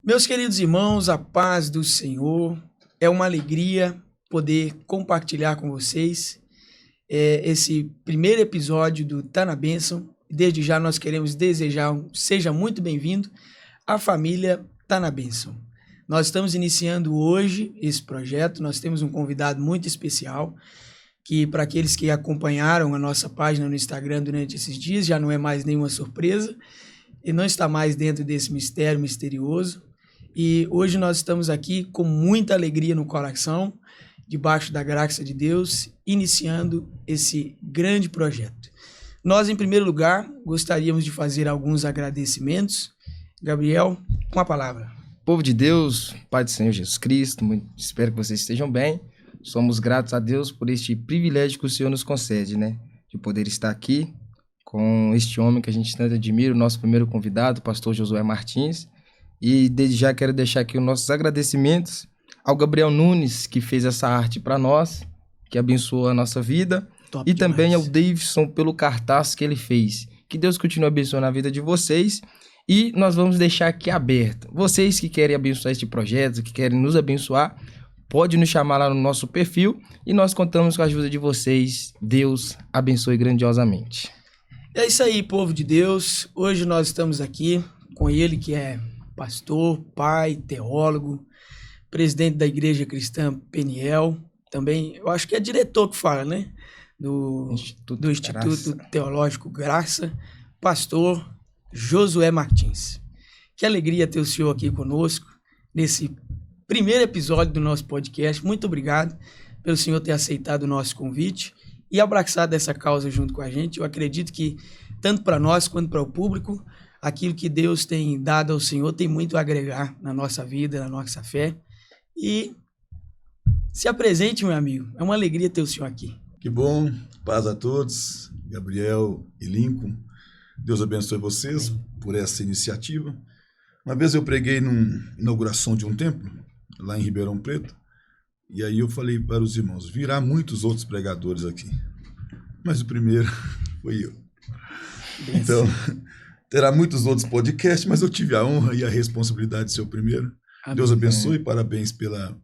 Meus queridos irmãos, a paz do Senhor, é uma alegria poder compartilhar com vocês esse primeiro episódio do Tá na Bênção. Desde já nós queremos desejar, seja muito bem-vindo à família Tá na Bênção. Nós estamos iniciando hoje esse projeto, nós temos um convidado muito especial, que para aqueles que acompanharam a nossa página no Instagram durante esses dias, já não é mais nenhuma surpresa, e não está mais dentro desse mistério misterioso. E hoje nós estamos aqui com muita alegria no coração, debaixo da graça de Deus, iniciando esse grande projeto. Nós, em primeiro lugar, gostaríamos de fazer alguns agradecimentos. Gabriel, com a palavra. Povo de Deus, Pai do Senhor Jesus Cristo, espero que vocês estejam bem. Somos gratos a Deus por este privilégio que o Senhor nos concede, de poder estar aqui com este homem que a gente tanto admira, o nosso primeiro convidado, o pastor Josué Martins. E desde já quero deixar aqui os nossos agradecimentos ao Gabriel Nunes, que fez essa arte para nós, que abençoou a nossa vida. Top e demais. Também ao Davidson pelo cartaz que ele fez. Que Deus continue abençoando a vida de vocês. E nós vamos deixar aqui aberto. Vocês que querem abençoar este projeto, que querem nos abençoar, pode nos chamar lá no nosso perfil e nós contamos com a ajuda de vocês. Deus abençoe grandiosamente. É isso aí, povo de Deus. Hoje nós estamos aqui com ele, que é pastor, pai, teólogo, presidente da Igreja Cristã Peniel, também, eu acho que é diretor que fala, do Instituto Teológico Graça, pastor Josué Martins. Que alegria ter o senhor aqui conosco, nesse primeiro episódio do nosso podcast. Muito obrigado pelo senhor ter aceitado o nosso convite e abraçado essa causa junto com a gente. Eu acredito que, tanto para nós quanto para o público, aquilo que Deus tem dado ao Senhor tem muito a agregar na nossa vida, na nossa fé. E se apresente, meu amigo. É uma alegria ter o senhor aqui. Que bom. Paz a todos. Gabriel e Lincoln. Deus abençoe vocês por essa iniciativa. Uma vez eu preguei numa inauguração de um templo, lá em Ribeirão Preto, e aí eu falei para os irmãos, virá muitos outros pregadores aqui, mas o primeiro foi eu. Então, terá muitos outros podcasts, mas eu tive a honra e a responsabilidade de ser o primeiro. Amém. Deus abençoe, parabéns pela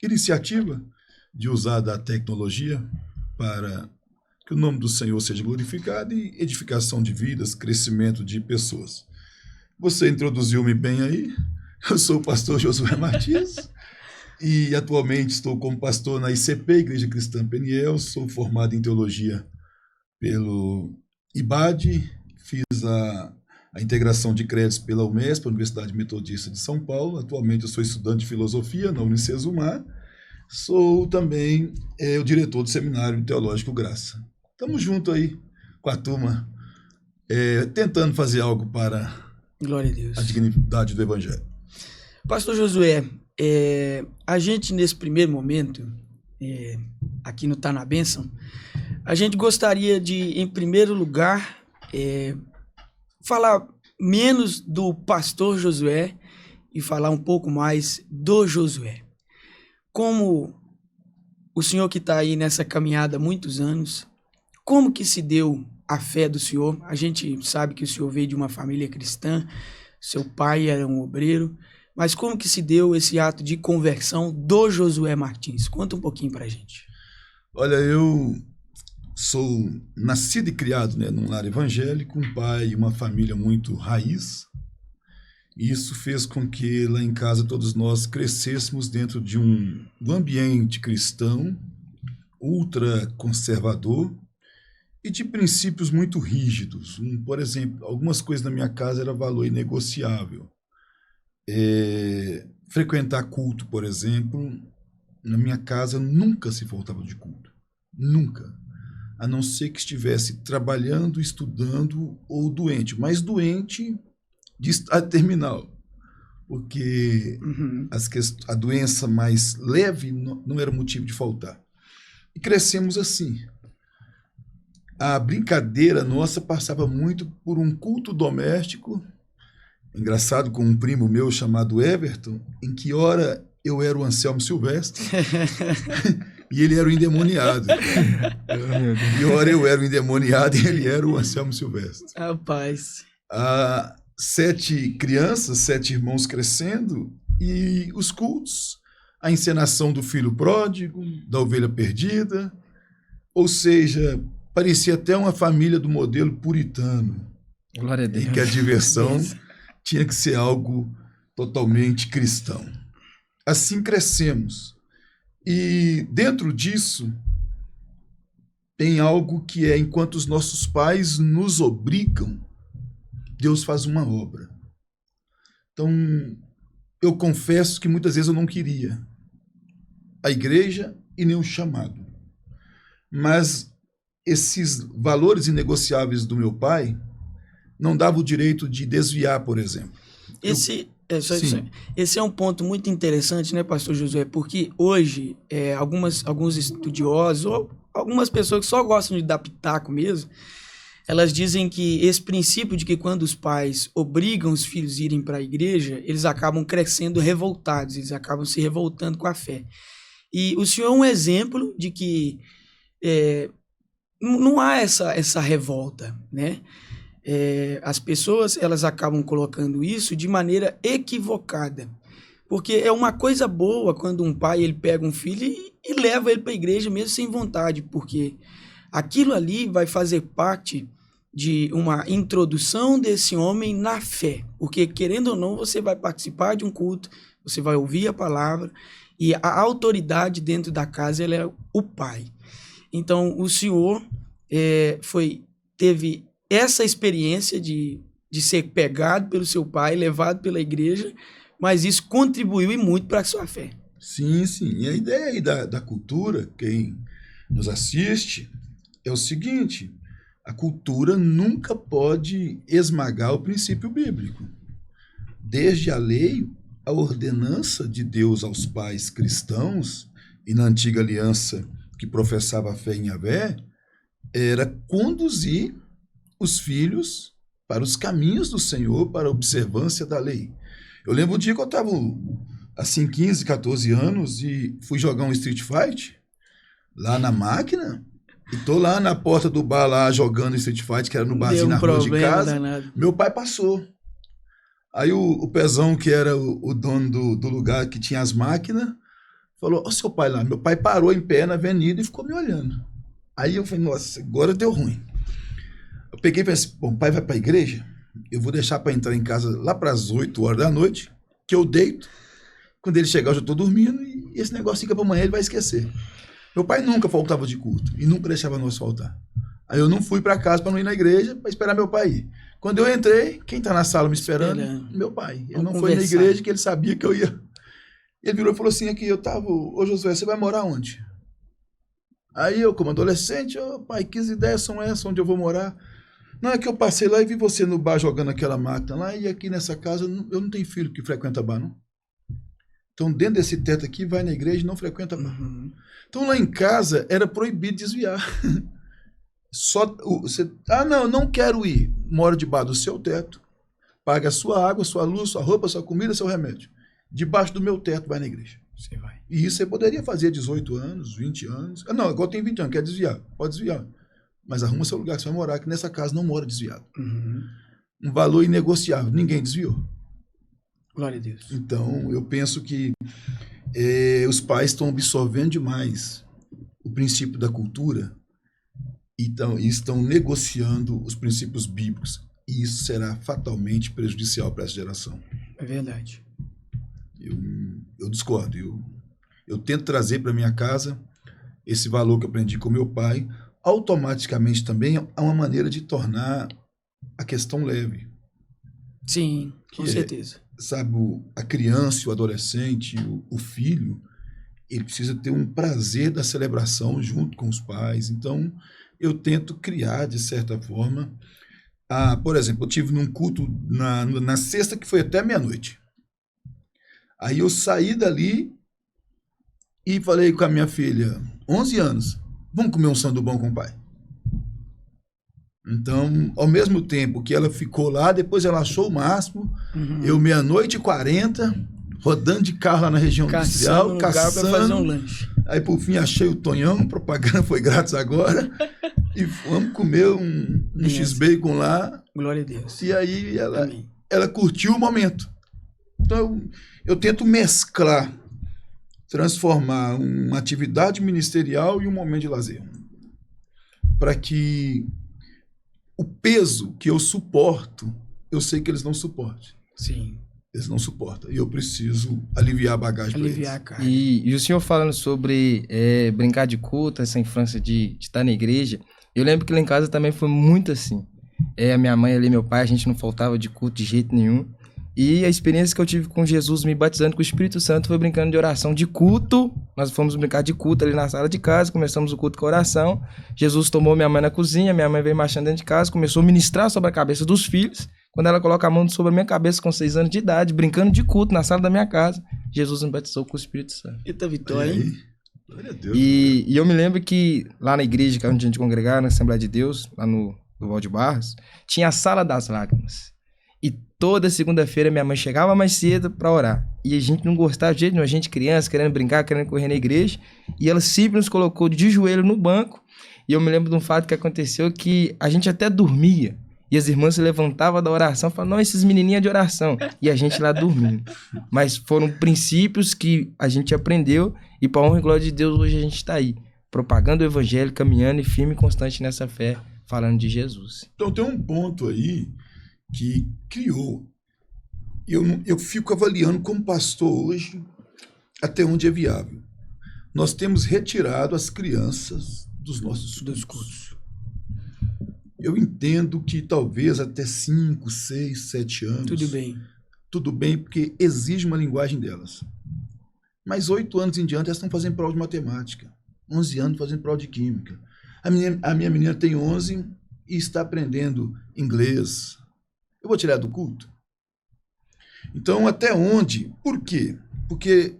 iniciativa de usar da tecnologia para que o nome do Senhor seja glorificado e edificação de vidas, crescimento de pessoas. Você introduziu-me bem aí, eu sou o pastor Josué Martins e atualmente estou como pastor na ICP, Igreja Cristã Peniel, sou formado em teologia pelo IBAD, fiz a integração de créditos pela UMESP, Universidade Metodista de São Paulo. Atualmente eu sou estudante de filosofia na Unicesumar. Sou também o diretor do Seminário Teológico Graça. Estamos juntos aí com a turma, tentando fazer algo para Glória a Deus. A dignidade do Evangelho. Pastor Josué, a gente nesse primeiro momento, aqui no Tá na Bênção, a gente gostaria de, em primeiro lugar, falar menos do pastor Josué e falar um pouco mais do Josué. Como o senhor que está aí nessa caminhada há muitos anos, como que se deu a fé do senhor? A gente sabe que o senhor veio de uma família cristã, seu pai era um obreiro, mas como que se deu esse ato de conversão do Josué Martins? Conta um pouquinho pra gente. Olha, eu sou nascido e criado num lar evangélico, um pai e uma família muito raiz. Isso fez com que lá em casa todos nós crescêssemos dentro de um ambiente cristão, ultra conservador e de princípios muito rígidos. Por exemplo, algumas coisas na minha casa era valor inegociável. Frequentar culto, por exemplo, na minha casa nunca se faltava de culto. Nunca. A não ser que estivesse trabalhando, estudando ou doente. Mas doente de estado terminal. Porque a doença mais leve não era motivo de faltar. E crescemos assim. A brincadeira nossa passava muito por um culto doméstico, engraçado, com um primo meu chamado Everton, em que ora eu era o Anselmo Silvestre e ele era o endemoniado. E ora eu era o endemoniado e ele era o Anselmo Silvestre. Rapaz. 7 crianças, 7 irmãos crescendo, e os cultos, a encenação do filho pródigo, da ovelha perdida, ou seja, parecia até uma família do modelo puritano, Glória a Deus. em que a diversão tinha que ser algo totalmente cristão. Assim crescemos. E dentro disso, tem algo que é, enquanto os nossos pais nos obrigam, Deus faz uma obra. Então, eu confesso que muitas vezes eu não queria a igreja e nem o chamado. Mas esses valores inegociáveis do meu pai não davam o direito de desviar, por exemplo. Esse é um ponto muito interessante, né, pastor Josué? Porque hoje, alguns estudiosos, ou algumas pessoas que só gostam de dar pitaco mesmo, elas dizem que esse princípio de que quando os pais obrigam os filhos a irem para a igreja, eles acabam crescendo revoltados, eles acabam se revoltando com a fé. E o senhor é um exemplo de que não há essa revolta, né? As pessoas, elas acabam colocando isso de maneira equivocada, porque é uma coisa boa quando um pai ele pega um filho e leva ele para a igreja mesmo sem vontade, porque aquilo ali vai fazer parte de uma introdução desse homem na fé, porque querendo ou não você vai participar de um culto, você vai ouvir a palavra, e a autoridade dentro da casa ela é o pai. Então o senhor teve essa experiência de ser pegado pelo seu pai, levado pela igreja, mas isso contribuiu e muito para a sua fé. Sim, sim. E a ideia aí da cultura, quem nos assiste, é o seguinte: a cultura nunca pode esmagar o princípio bíblico. Desde a lei, a ordenança de Deus aos pais cristãos, e na antiga aliança que professava a fé em Yahvé, era conduzir os filhos para os caminhos do Senhor, para a observância da lei. Eu lembro um dia que eu estava assim, 15, 14 anos, e fui jogar um Street Fight lá na máquina, e tô lá na porta do bar lá jogando Street Fight, que era no barzinho na rua de casa. Danado. Meu pai passou. Aí o Pezão, que era o dono do lugar que tinha as máquinas, falou: ó, seu pai lá. Meu pai parou em pé na avenida e ficou me olhando. Aí eu falei: nossa, agora deu ruim. Eu peguei e pensei: bom, o pai vai para a igreja, eu vou deixar para entrar em casa lá para as 8 horas da noite, que eu deito. Quando ele chegar, eu já estou dormindo, e esse negócio fica para amanhã, ele vai esquecer. Meu pai nunca faltava de culto, e nunca deixava nós faltar. Aí eu não fui para casa para não ir na igreja, para esperar meu pai ir. Quando eu entrei, quem está na sala me esperando? Meu pai. Ele não foi na igreja, que ele sabia que eu ia. Ele virou e falou assim: aqui, eu tava: ô Josué, você vai morar onde? Aí eu, como adolescente: ô pai, que ideias são essas, onde eu vou morar? Não, é que eu passei lá e vi você no bar jogando aquela máquina lá, e aqui nessa casa eu não tenho filho que frequenta bar, não. Então, dentro desse teto aqui, vai na igreja e não frequenta bar. Uhum. Então, lá em casa, era proibido desviar. Não quero ir. Mora debaixo do seu teto, paga a sua água, sua luz, sua roupa, sua comida, seu remédio. Debaixo do meu teto, vai na igreja. Você vai. E isso você poderia fazer 18 anos, 20 anos. Não, agora tem 20 anos, quer desviar. Pode desviar. Mas arruma seu lugar que você vai morar, que nessa casa não mora desviado. Uhum. Um valor inegociável. Ninguém desviou. Glória a Deus. Então, eu penso que os pais estão absorvendo demais o princípio da cultura e estão negociando os princípios bíblicos. E isso será fatalmente prejudicial para essa geração. É verdade. Eu discordo. Eu tento trazer para minha casa esse valor que eu aprendi com meu pai. Automaticamente também há uma maneira de tornar a questão leve. Sim, com certeza. Sabe, a criança, o adolescente, o filho, ele precisa ter um prazer da celebração junto com os pais. Então, eu tento criar, de certa forma. Por exemplo, eu tive num culto na sexta que foi até meia-noite. Aí eu saí dali e falei com a minha filha, 11 anos, vamos comer um sandu bom com o pai. Então, ao mesmo tempo que ela ficou lá, depois ela achou o máximo, eu 00:40, rodando de carro lá na região industrial, caçando, pra fazer um lanche. Aí, por fim, achei o Tonhão, propaganda foi grátis agora, e vamos comer um X-Bacon lá. Glória a Deus. E aí, ela curtiu o momento. Então, eu tento mesclar, transformar uma atividade ministerial e um momento de lazer. Para que o peso que eu suporto, eu sei que eles não suportem. Sim. Eles não suportam. E eu preciso aliviar a bagagem para eles. Aliviar a carga. E o senhor falando sobre brincar de culto, essa infância de estar na igreja, eu lembro que lá em casa também foi muito assim. A minha mãe ali, meu pai, a gente não faltava de culto de jeito nenhum. E a experiência que eu tive com Jesus me batizando com o Espírito Santo foi brincando de oração de culto. Nós fomos brincar de culto ali na sala de casa, começamos o culto com a oração. Jesus tomou minha mãe na cozinha, minha mãe veio marchando dentro de casa, começou a ministrar sobre a cabeça dos filhos. Quando ela coloca a mão sobre a minha cabeça com 6 anos de idade, brincando de culto na sala da minha casa, Jesus me batizou com o Espírito Santo. Eita vitória, hein? Glória a Deus. E eu me lembro que lá na igreja, que é onde a gente congregava, na Assembleia de Deus, lá no Valde Barros, tinha a Sala das Lágrimas. E toda segunda-feira minha mãe chegava mais cedo para orar. E a gente não gostava de jeito nenhum, a gente criança, querendo brincar, querendo correr na igreja. E ela sempre nos colocou de joelho no banco. E eu me lembro de um fato que aconteceu que a gente até dormia. E as irmãs se levantavam da oração e falavam, não, esses menininhos de oração. E a gente lá dormindo. Mas foram princípios que a gente aprendeu e para a honra e glória de Deus hoje a gente está aí. Propagando o evangelho, caminhando e firme e constante nessa fé, falando de Jesus. Então tem um ponto aí que criou. Eu fico avaliando como pastor hoje até onde é viável. Nós temos retirado as crianças dos nossos cultos. Eu entendo que talvez até 5, 6, 7 anos. Tudo bem. Tudo bem, porque exige uma linguagem delas. Mas 8 anos em diante, elas estão fazendo prova de matemática. 11 anos fazendo prova de química. A minha menina tem 11 e está aprendendo inglês. Eu vou tirar do culto? Então, até onde? Por quê? Porque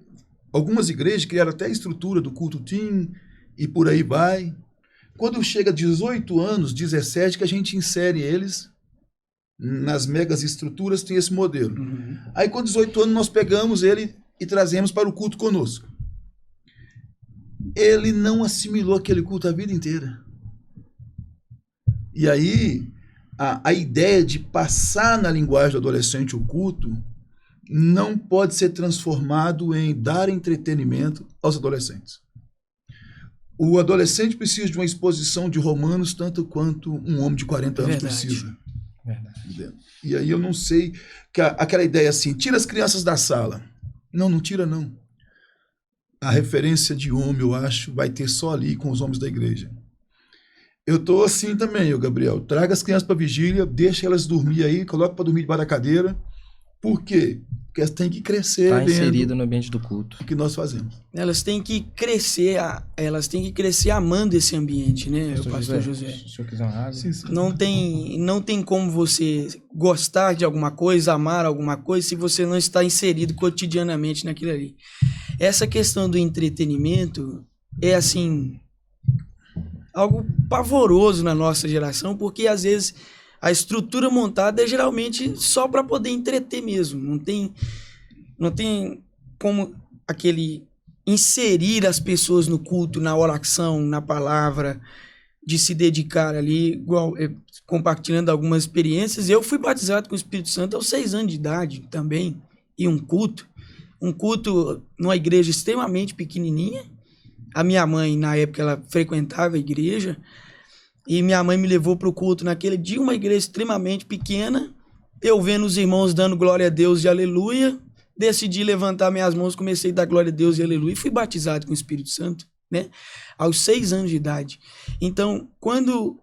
algumas igrejas criaram até a estrutura do culto team e por aí vai. Quando chega a 18 anos, 17, que a gente insere eles nas megas estruturas, tem esse modelo. Uhum. Aí, com 18 anos, nós pegamos ele e trazemos para o culto conosco. Ele não assimilou aquele culto a vida inteira. E aí, a ideia de passar na linguagem do adolescente o culto não pode ser transformado em dar entretenimento aos adolescentes. O adolescente precisa de uma exposição de Romanos tanto quanto um homem de 40 anos precisa. Verdade. E aí eu não sei, que aquela ideia assim, tira as crianças da sala. Não tira não. A referência de homem, eu acho, vai ter só ali com os homens da igreja. Eu tô assim também, Gabriel. Traga as crianças para vigília, deixa elas dormir aí, coloca para dormir debaixo da cadeira. Por quê? Porque elas têm que crescer Está inserido no ambiente do culto. O que nós fazemos. Elas têm que crescer, amando esse ambiente, né, Pastor José? Se o senhor quiser uma água. Sim. Não tem como você gostar de alguma coisa, amar alguma coisa, se você não está inserido cotidianamente naquilo ali. Essa questão do entretenimento é, assim, algo pavoroso na nossa geração, porque às vezes a estrutura montada é geralmente só para poder entreter mesmo. Não tem como aquele inserir as pessoas no culto, na oração, na palavra, de se dedicar ali, igual compartilhando algumas experiências. Eu fui batizado com o Espírito Santo aos 6 anos de idade também, e um culto numa igreja extremamente pequenininha. A minha mãe, na época, ela frequentava a igreja, e minha mãe me levou para o culto naquele dia, uma igreja extremamente pequena. Eu vendo os irmãos dando glória a Deus e aleluia, decidi levantar minhas mãos, comecei a dar glória a Deus e aleluia, e fui batizado com o Espírito Santo, né? Aos 6 anos de idade. Então, quando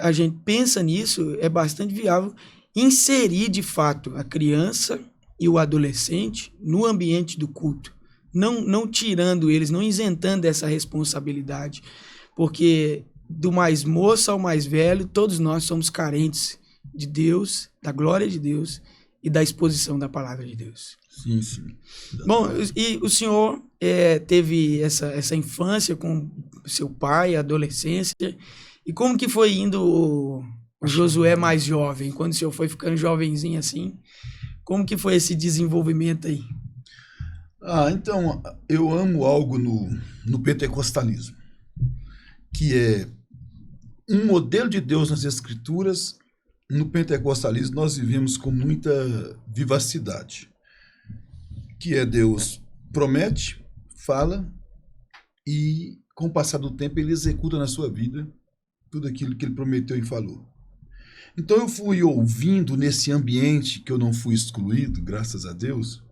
a gente pensa nisso, é bastante viável inserir, de fato, a criança e o adolescente no ambiente do culto. Não tirando eles, não isentando essa responsabilidade, porque do mais moço ao mais velho, todos nós somos carentes de Deus, da glória de Deus e da exposição da palavra de Deus. Sim. Bom, e o senhor teve essa infância com seu pai, a adolescência, e como que foi indo o Josué mais jovem, quando o senhor foi ficando jovenzinho assim, como que foi esse desenvolvimento aí? Então, eu amo algo no pentecostalismo, que é um modelo de Deus nas Escrituras no pentecostalismo nós vivemos com muita vivacidade, que é Deus promete, fala e com o passar do tempo ele executa na sua vida tudo aquilo que ele prometeu e falou. Então eu fui ouvindo nesse ambiente que eu não fui excluído, graças a Deus,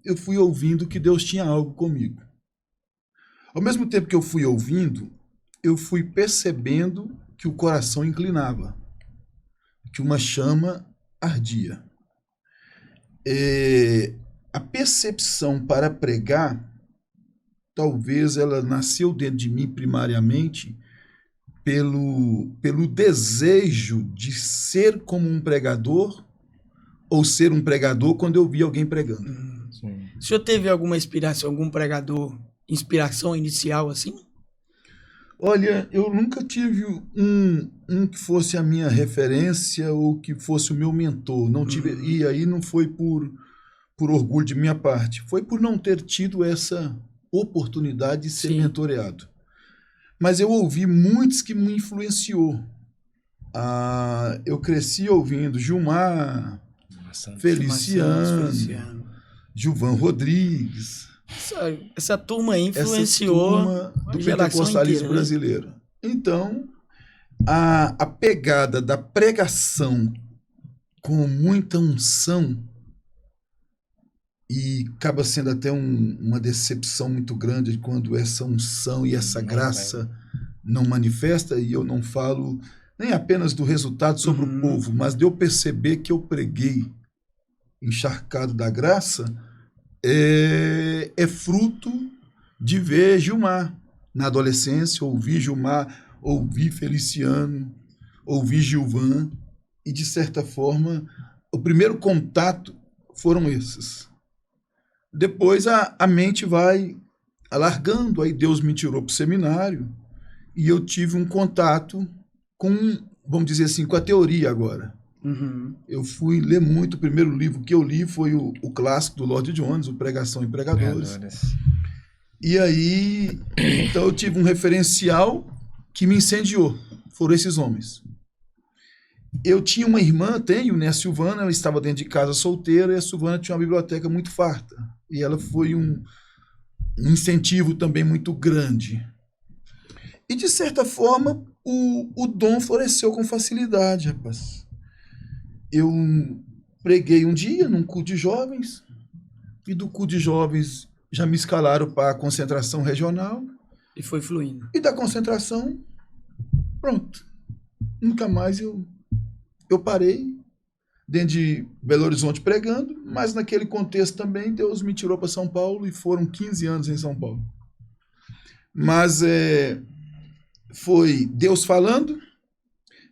eu fui ouvindo que Deus tinha algo comigo. Ao mesmo tempo que eu fui ouvindo, eu fui percebendo que o coração inclinava, que uma chama ardia. A percepção para pregar, talvez ela nasceu dentro de mim primariamente pelo desejo de ser como um pregador ou ser um pregador quando eu vi alguém pregando. Sim. O senhor teve alguma inspiração, algum pregador, inspiração inicial assim? Olha, eu nunca tive um que fosse a minha referência ou que fosse o meu mentor. Não tive, e aí não foi por orgulho de minha parte, foi por não ter tido essa oportunidade de ser mentoreado. Mas eu ouvi muitos que me influenciou. Eu cresci ouvindo Gilmar, Feliciano, Gilvan Rodrigues. Essa turma aí influenciou essa turma do pentecostalismo inteira, brasileiro. Né? Então, a pegada da pregação com muita unção, e acaba sendo até uma decepção muito grande quando essa unção e essa graça não manifesta, e eu não falo nem apenas do resultado sobre o povo, mas de eu perceber que eu preguei encharcado da graça, é fruto de ver Gilmar. Na adolescência, ouvi Gilmar, ouvi Feliciano, ouvi Gilvan, e de certa forma, o primeiro contato foram esses. Depois a mente vai alargando, aí Deus me tirou para o seminário, e eu tive um contato com, vamos dizer assim, com a teoria agora. Eu fui ler muito. O primeiro livro que eu li foi o clássico do Lloyd Jones, o Pregação e Pregadores. E aí, então eu tive um referencial que me incendiou. Foram esses homens. Eu tinha uma irmã, né, a Silvana, ela estava dentro de casa solteira, e a Silvana tinha uma biblioteca muito farta. E ela foi um incentivo também muito grande. E, de certa forma, o dom floresceu com facilidade, rapaz. Eu preguei um dia num culto de jovens, e do culto de jovens já me escalaram para a concentração regional. E foi fluindo. E da concentração, pronto. Nunca mais eu parei dentro de Belo Horizonte pregando, mas naquele contexto também Deus me tirou para São Paulo e foram 15 anos em São Paulo. Mas foi Deus falando,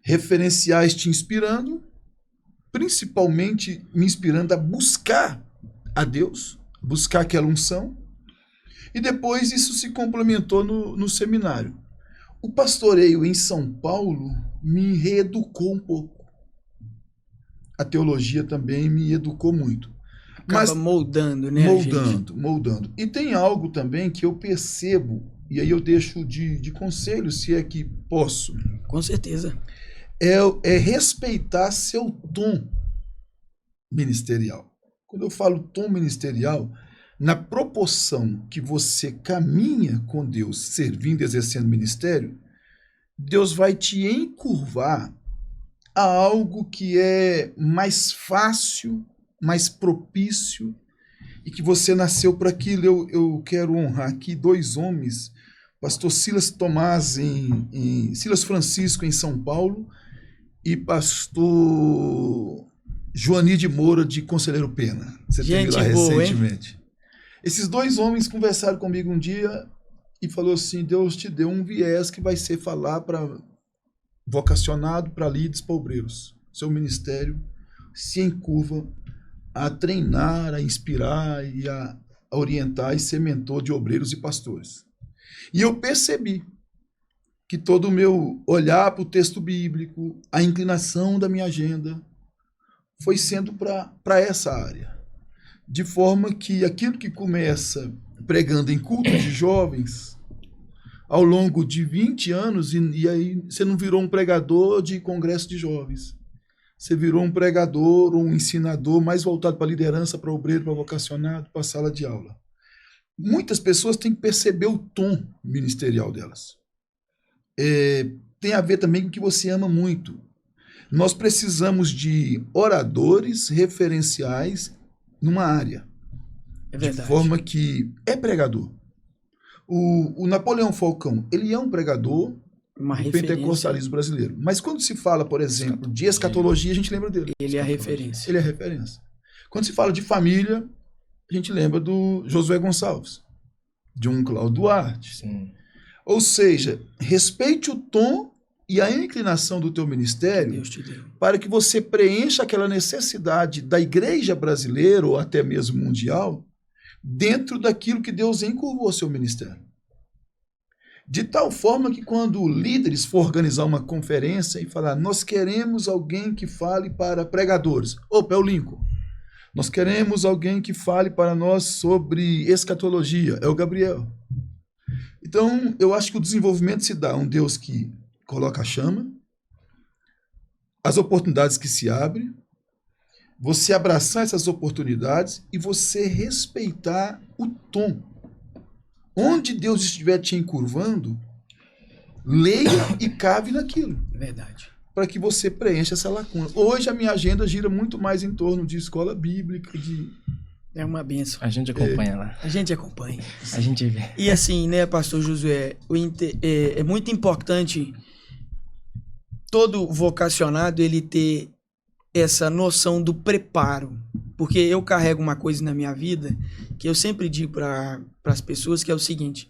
referenciais te inspirando, principalmente me inspirando a buscar a Deus, buscar aquela unção, e depois isso se complementou no seminário. O pastoreio em São Paulo me reeducou um pouco. A teologia também me educou muito. Acaba moldando, né? Moldando. E tem algo também que eu percebo, e aí eu deixo de conselho, se é que posso. Com certeza. É respeitar seu tom ministerial. Quando eu falo tom ministerial, na proporção que você caminha com Deus, servindo, exercendo ministério, Deus vai te encurvar a algo que é mais fácil, mais propício, e que você nasceu para aquilo. Eu quero honrar aqui 2 homens, pastor Silas Tomás, Silas Francisco, em São Paulo, e pastor Joani de Moura, de Conselheiro Pena. Você teve lá recentemente. Hein? Esses 2 homens conversaram comigo um dia e falou assim: Deus te deu um viés que vai ser falar para vocacionado, para líderes, para obreiros. Seu ministério se encurva a treinar, a inspirar e a orientar e ser mentor de obreiros e pastores. E eu percebi que todo o meu olhar para o texto bíblico, a inclinação da minha agenda, foi sendo para essa área. De forma que aquilo que começa pregando em cultos de jovens, ao longo de 20 anos, e aí você não virou um pregador de congresso de jovens. você virou um pregador, um ensinador mais voltado para a liderança, para o obreiro, para o vocacionado, para a sala de aula. Muitas pessoas têm que perceber o tom ministerial delas. Tem a ver também com o que você ama muito. Nós precisamos de oradores referenciais numa área. É verdade. De forma que é pregador. O Napoleão Falcão, ele é um pregador do pentecostalismo brasileiro. Mas quando se fala, por exemplo, de escatologia, a gente lembra dele. Ele é a referência. Ele é a referência. Quando se fala de família, a gente lembra do Josué Gonçalves, de um Cláudio Duarte. Sim. Ou seja, respeite o tom e a inclinação do teu ministério Deus te deu. para que você preencha aquela necessidade da igreja brasileira ou até mesmo mundial dentro daquilo que Deus encurvou ao seu ministério. De tal forma que quando líderes for organizar uma conferência e falar, nós queremos alguém que fale para pregadores. Opa, é o Lincoln. Nós queremos alguém que fale para nós sobre escatologia. É o Gabriel. Então, eu acho que o desenvolvimento se dá a um Deus que coloca a chama, as oportunidades que se abrem, você abraçar essas oportunidades e você respeitar o tom. Onde Deus estiver te encurvando, leia e cave naquilo. Verdade. Para que você preencha essa lacuna. Hoje a minha agenda gira muito mais em torno de escola bíblica, de... É uma bênção. A gente acompanha lá. A gente acompanha. A gente vê. E assim, né, pastor Josué, é muito importante todo vocacionado ele ter essa noção do preparo. Porque eu carrego uma coisa na minha vida que eu sempre digo para as pessoas, que é o seguinte: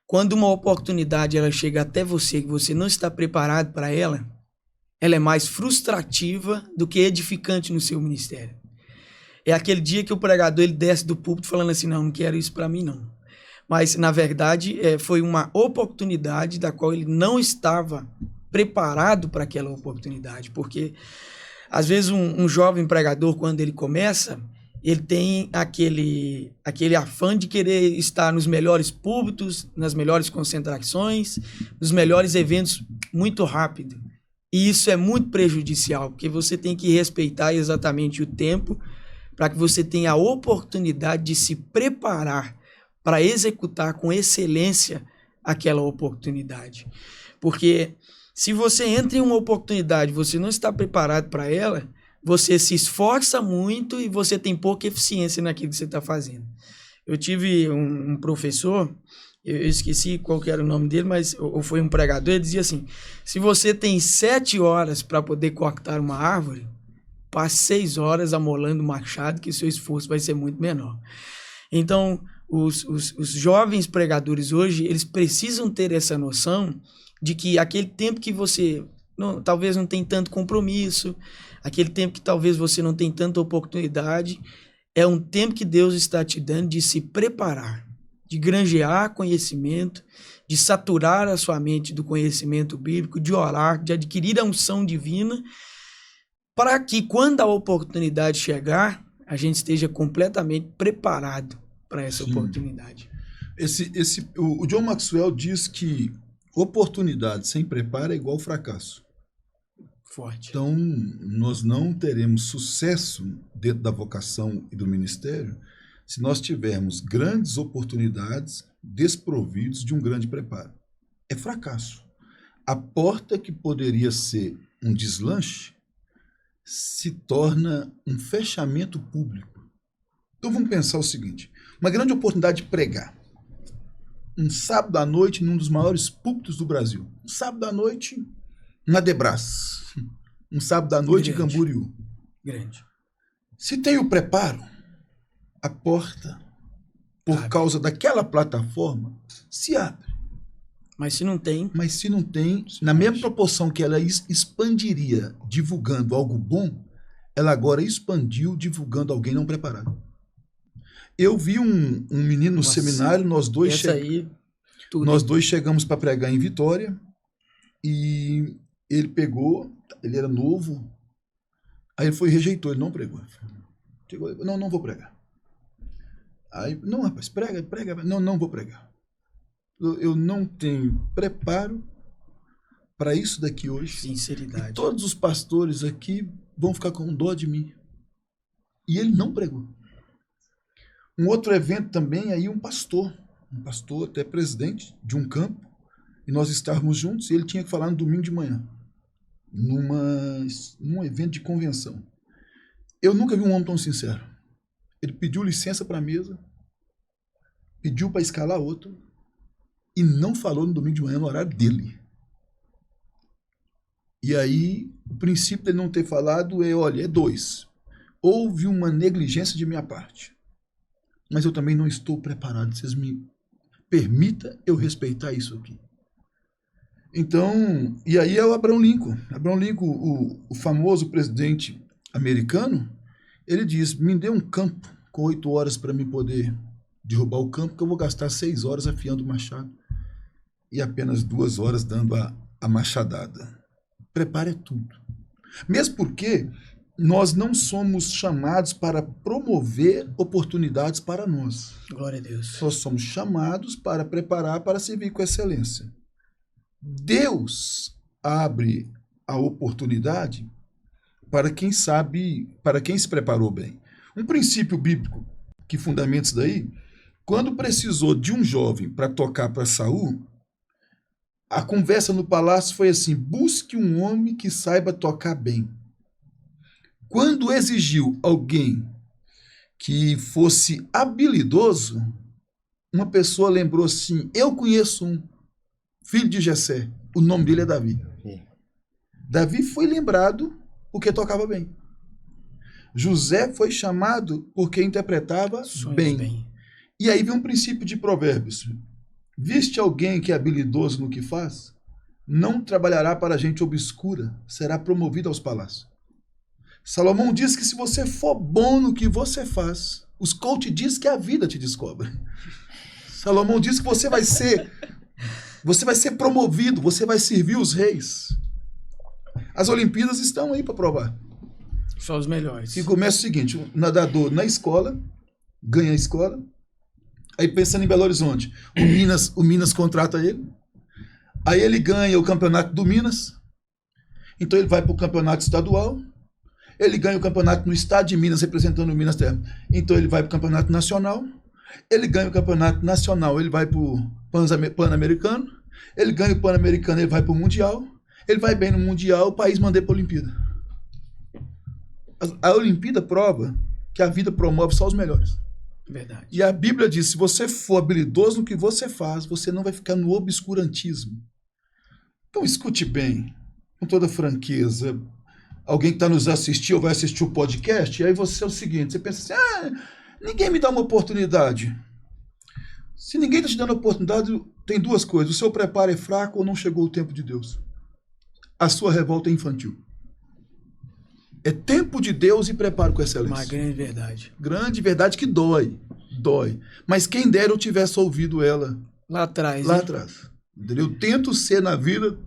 quando uma oportunidade ela chega até você, que você não está preparado para ela é mais frustrativa do que edificante no seu ministério. É aquele dia que o pregador ele desce do púlpito falando assim, não quero isso para mim não. Mas, na verdade, foi uma oportunidade da qual ele não estava preparado para aquela oportunidade. Porque, às vezes, um jovem pregador, quando ele começa, ele tem aquele afã de querer estar nos melhores púlpitos, nas melhores concentrações, nos melhores eventos muito rápido. E isso é muito prejudicial, porque você tem que respeitar exatamente o tempo para que você tenha a oportunidade de se preparar para executar com excelência aquela oportunidade. Porque se você entra em uma oportunidade e você não está preparado para ela, você se esforça muito e você tem pouca eficiência naquilo que você está fazendo. Eu tive um professor, eu esqueci qual que era o nome dele, mas ou foi um pregador, ele dizia assim, se você tem 7 horas para poder cortar uma árvore, passe 6 horas amolando o machado, que seu esforço vai ser muito menor. Então, os jovens pregadores hoje, eles precisam ter essa noção de que aquele tempo que você talvez não tem tanto compromisso, aquele tempo que talvez você não tem tanta oportunidade, é um tempo que Deus está te dando de se preparar, de granjear conhecimento, de saturar a sua mente do conhecimento bíblico, de orar, de adquirir a unção divina, para que quando a oportunidade chegar, a gente esteja completamente preparado para essa oportunidade. O John Maxwell diz que oportunidade sem preparo é igual fracasso. Forte. Então, nós não teremos sucesso dentro da vocação e do ministério se nós tivermos grandes oportunidades desprovidos de um grande preparo. É fracasso. A porta que poderia ser um deslanche se torna um fechamento público. Então vamos pensar o seguinte, uma grande oportunidade de pregar. Um sábado à noite num dos maiores púlpitos do Brasil. Um sábado à noite na Debras. Um sábado à noite em Camboriú. Grande. Se tem o preparo, a porta, por causa daquela plataforma, se abre. Mas se não tem... Mas se não tem, na mesma proporção que ela expandiria divulgando algo bom, ela agora expandiu divulgando alguém não preparado. Eu vi um menino no seminário, nós dois chegamos para pregar em Vitória, e ele pegou, ele era novo, aí ele rejeitou, ele não pregou. Chegou, não vou pregar. Aí, não, rapaz, prega, não vou pregar. Eu não tenho preparo para isso daqui hoje. Sinceridade. E todos os pastores aqui vão ficar com dó de mim. E ele não pregou. Um outro evento também, aí um pastor até presidente de um campo, e nós estávamos juntos, e ele tinha que falar no domingo de manhã, num evento de convenção. Eu nunca vi um homem tão sincero. Ele pediu licença para a mesa, pediu para escalar outro, e não falou no domingo de manhã no horário dele. E aí, o princípio dele não ter falado olha, é 2. Houve uma negligência de minha parte. Mas eu também não estou preparado. Vocês me permitam eu respeitar isso aqui. Então, e aí é o Abraham Lincoln. Abraham Lincoln, o famoso presidente americano, ele diz, me dê um campo com 8 horas para me poder derrubar o campo, que eu vou gastar 6 horas afiando o machado e apenas 2 horas dando a machadada. Prepare tudo. Mesmo porque nós não somos chamados para promover oportunidades para nós. Glória a Deus. Nós somos chamados para preparar para servir com excelência. Deus abre a oportunidade para quem sabe, para quem se preparou bem. Um princípio bíblico que fundamenta isso daí, quando precisou de um jovem para tocar para Saul, a conversa no palácio foi assim, busque um homem que saiba tocar bem. Quando exigiu alguém que fosse habilidoso, uma pessoa lembrou assim, eu conheço um filho de Jessé, o nome dele é Davi. Davi foi lembrado porque tocava bem. José foi chamado porque interpretava bem. E aí vem um princípio de Provérbios. Viste alguém que é habilidoso no que faz? Não trabalhará para gente obscura, será promovido aos palácios. Salomão diz que se você for bom no que você faz, os coach diz que a vida te descobre. Salomão diz que você vai ser promovido, você vai servir os reis. As Olimpíadas estão aí para provar. Só os melhores. E começa o seguinte, o nadador na escola, ganha a escola, aí pensando em Belo Horizonte, o Minas contrata ele, aí ele ganha o campeonato do Minas, então ele vai para o campeonato estadual, ele ganha o campeonato no estado de Minas, representando o Minas Terra, então ele vai para o campeonato nacional, ele ganha o campeonato nacional, ele vai para o Pan-Americano, ele ganha o Pan-Americano, ele vai para o Mundial, ele vai bem no Mundial, o país manda para a Olimpíada. A Olimpíada prova que a vida promove só os melhores. Verdade. E a Bíblia diz, se você for habilidoso no que você faz, você não vai ficar no obscurantismo. Então escute bem, com toda franqueza, alguém que está nos assistindo ou vai assistir o podcast, e aí você é o seguinte, você pensa assim, ninguém me dá uma oportunidade. Se ninguém está te dando oportunidade, tem 2 coisas, o seu preparo é fraco ou não chegou o tempo de Deus. A sua revolta é infantil. É tempo de Deus e preparo com excelência. Uma grande verdade. Grande verdade que dói. Dói. Mas quem dera eu tivesse ouvido ela. Lá atrás. Lá atrás. Entendeu? Eu tento ser na vida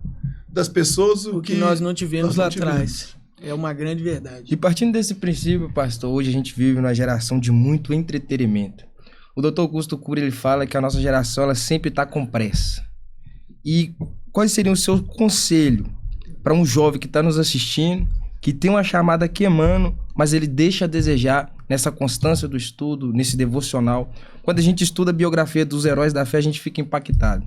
das pessoas o que nós não tivemos lá atrás. É uma grande verdade. E partindo desse princípio, pastor, hoje a gente vive numa geração de muito entretenimento. O Dr. Augusto Cury, ele fala que a nossa geração ela sempre está com pressa. E quais seriam os seus conselhos para um jovem que está nos assistindo, que tem uma chamada queimando, mas ele deixa a desejar nessa constância do estudo, nesse devocional? Quando a gente estuda a biografia dos heróis da fé, a gente fica impactado.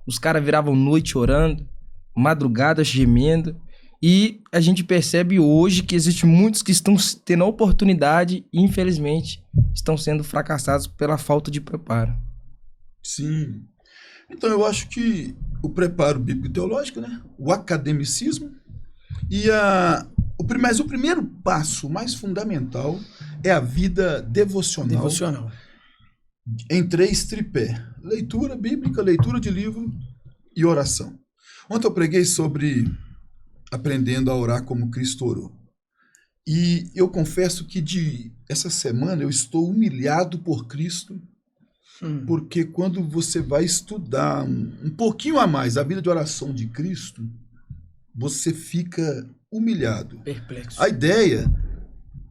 Os caras viravam noite orando, madrugadas gemendo, e a gente percebe hoje que existem muitos que estão tendo a oportunidade e, infelizmente, estão sendo fracassados pela falta de preparo. Sim. Então, eu acho que o preparo bíblico-teológico, né? O academicismo e Mas o primeiro passo mais fundamental é a vida devocional. Em 3 tripé. Leitura bíblica, leitura de livro e oração. Ontem eu preguei sobre aprendendo a orar como Cristo orou. E eu confesso que essa semana eu estou humilhado por Cristo, porque quando você vai estudar um pouquinho a mais a vida de oração de Cristo, você fica humilhado. Perplexo. A ideia,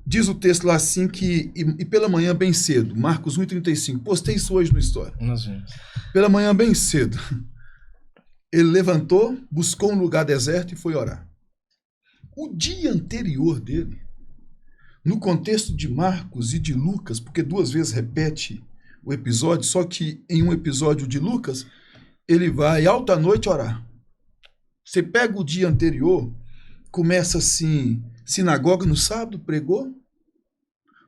diz o texto lá assim, que e pela manhã bem cedo, Marcos 1,35, postei isso hoje no Story. Nós vemos. Pela manhã bem cedo, ele levantou, buscou um lugar deserto e foi orar. o dia anterior dele, no contexto de Marcos e de Lucas, porque 2 vezes repete o episódio, só que em um episódio de Lucas, ele vai alta noite orar. Você pega o dia anterior, começa assim, sinagoga no sábado, pregou,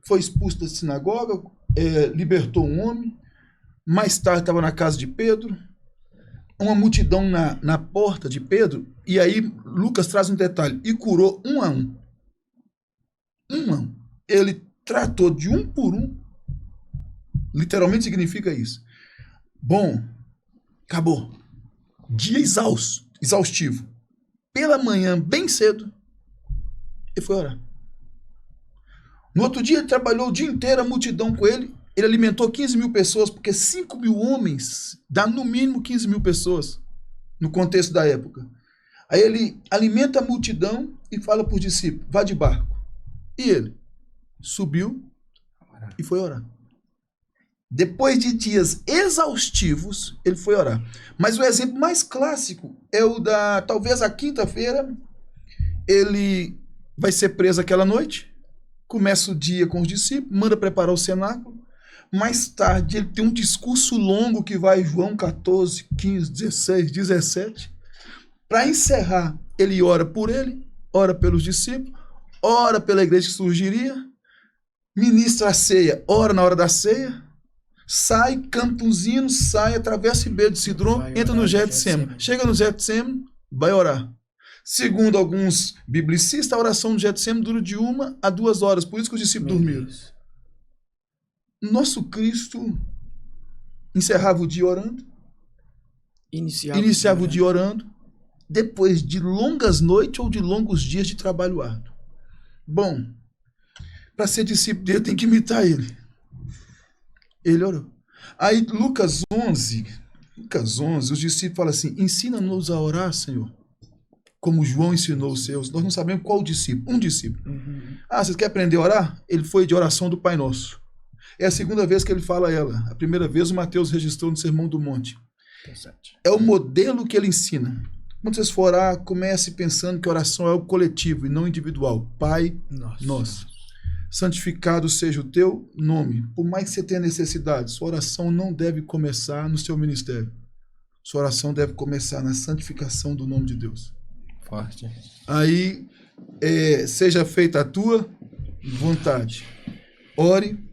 foi expulso da sinagoga, libertou um homem, mais tarde estava na casa de Pedro, uma multidão na porta de Pedro, e aí Lucas traz um detalhe, e curou um a um. Um a um. Ele tratou de um por um, literalmente significa isso. Bom, acabou. Dia exaustivo. Pela manhã, bem cedo, ele foi orar. No outro dia, ele trabalhou o dia inteiro, a multidão com ele. Ele alimentou 15 mil pessoas, porque 5 mil homens dá no mínimo 15 mil pessoas, no contexto da época. Aí ele alimenta a multidão e fala para os discípulos, vá de barco. E ele subiu e foi orar. Depois de dias exaustivos, ele foi orar. Mas o exemplo mais clássico é o da, talvez a quinta-feira, ele vai ser preso aquela noite, começa o dia com os discípulos, manda preparar o cenáculo. Mais tarde, ele tem um discurso longo que vai João 14, 15, 16, 17. Para encerrar, ele ora por ele, ora pelos discípulos, ora pela igreja que surgiria, ministra a ceia, ora na hora da ceia, sai, canta uns hinos, sai, atravessa o Ribeiro de Cidrom, entra no Getsemane. Chega no Getsemane, vai orar. Segundo alguns biblicistas, a oração do Getsemane dura de 1 a 2 horas, por isso que os discípulos dormiram. Nosso Cristo encerrava o dia orando, iniciava o dia orando, depois de longas noites ou de longos dias de trabalho árduo. Bom, para ser discípulo dele tem que imitar ele. Ele orou. Aí Lucas 11, os discípulos falam assim, ensina-nos a orar, Senhor, como João ensinou os seus. Nós não sabemos qual discípulo, um discípulo. Ah, vocês querem aprender a orar? Ele foi de oração do Pai Nosso. É a segunda vez que ele fala ela. A primeira vez o Mateus registrou no Sermão do Monte. É o modelo que ele ensina. Quando vocês for orar, comece pensando que a oração é algo coletivo e não individual. Pai Nosso. Santificado seja o teu nome. Por mais que você tenha necessidade, sua oração não deve começar no seu ministério. Sua oração deve começar na santificação do nome de Deus. Forte. Aí, seja feita a tua vontade. Ore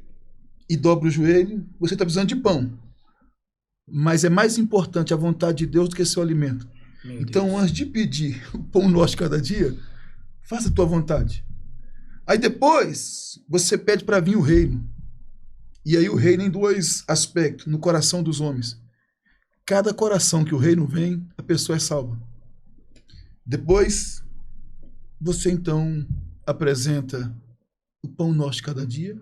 e dobre o joelho. Você está precisando de pão. Mas é mais importante a vontade de Deus do que seu alimento. Então, antes de pedir o pão nosso de cada dia, faça a tua vontade. Aí depois, você pede para vir o reino. E aí o reino em 2 aspectos, no coração dos homens. Cada coração que o reino vem, a pessoa é salva. Depois, você então apresenta o pão nosso de cada dia.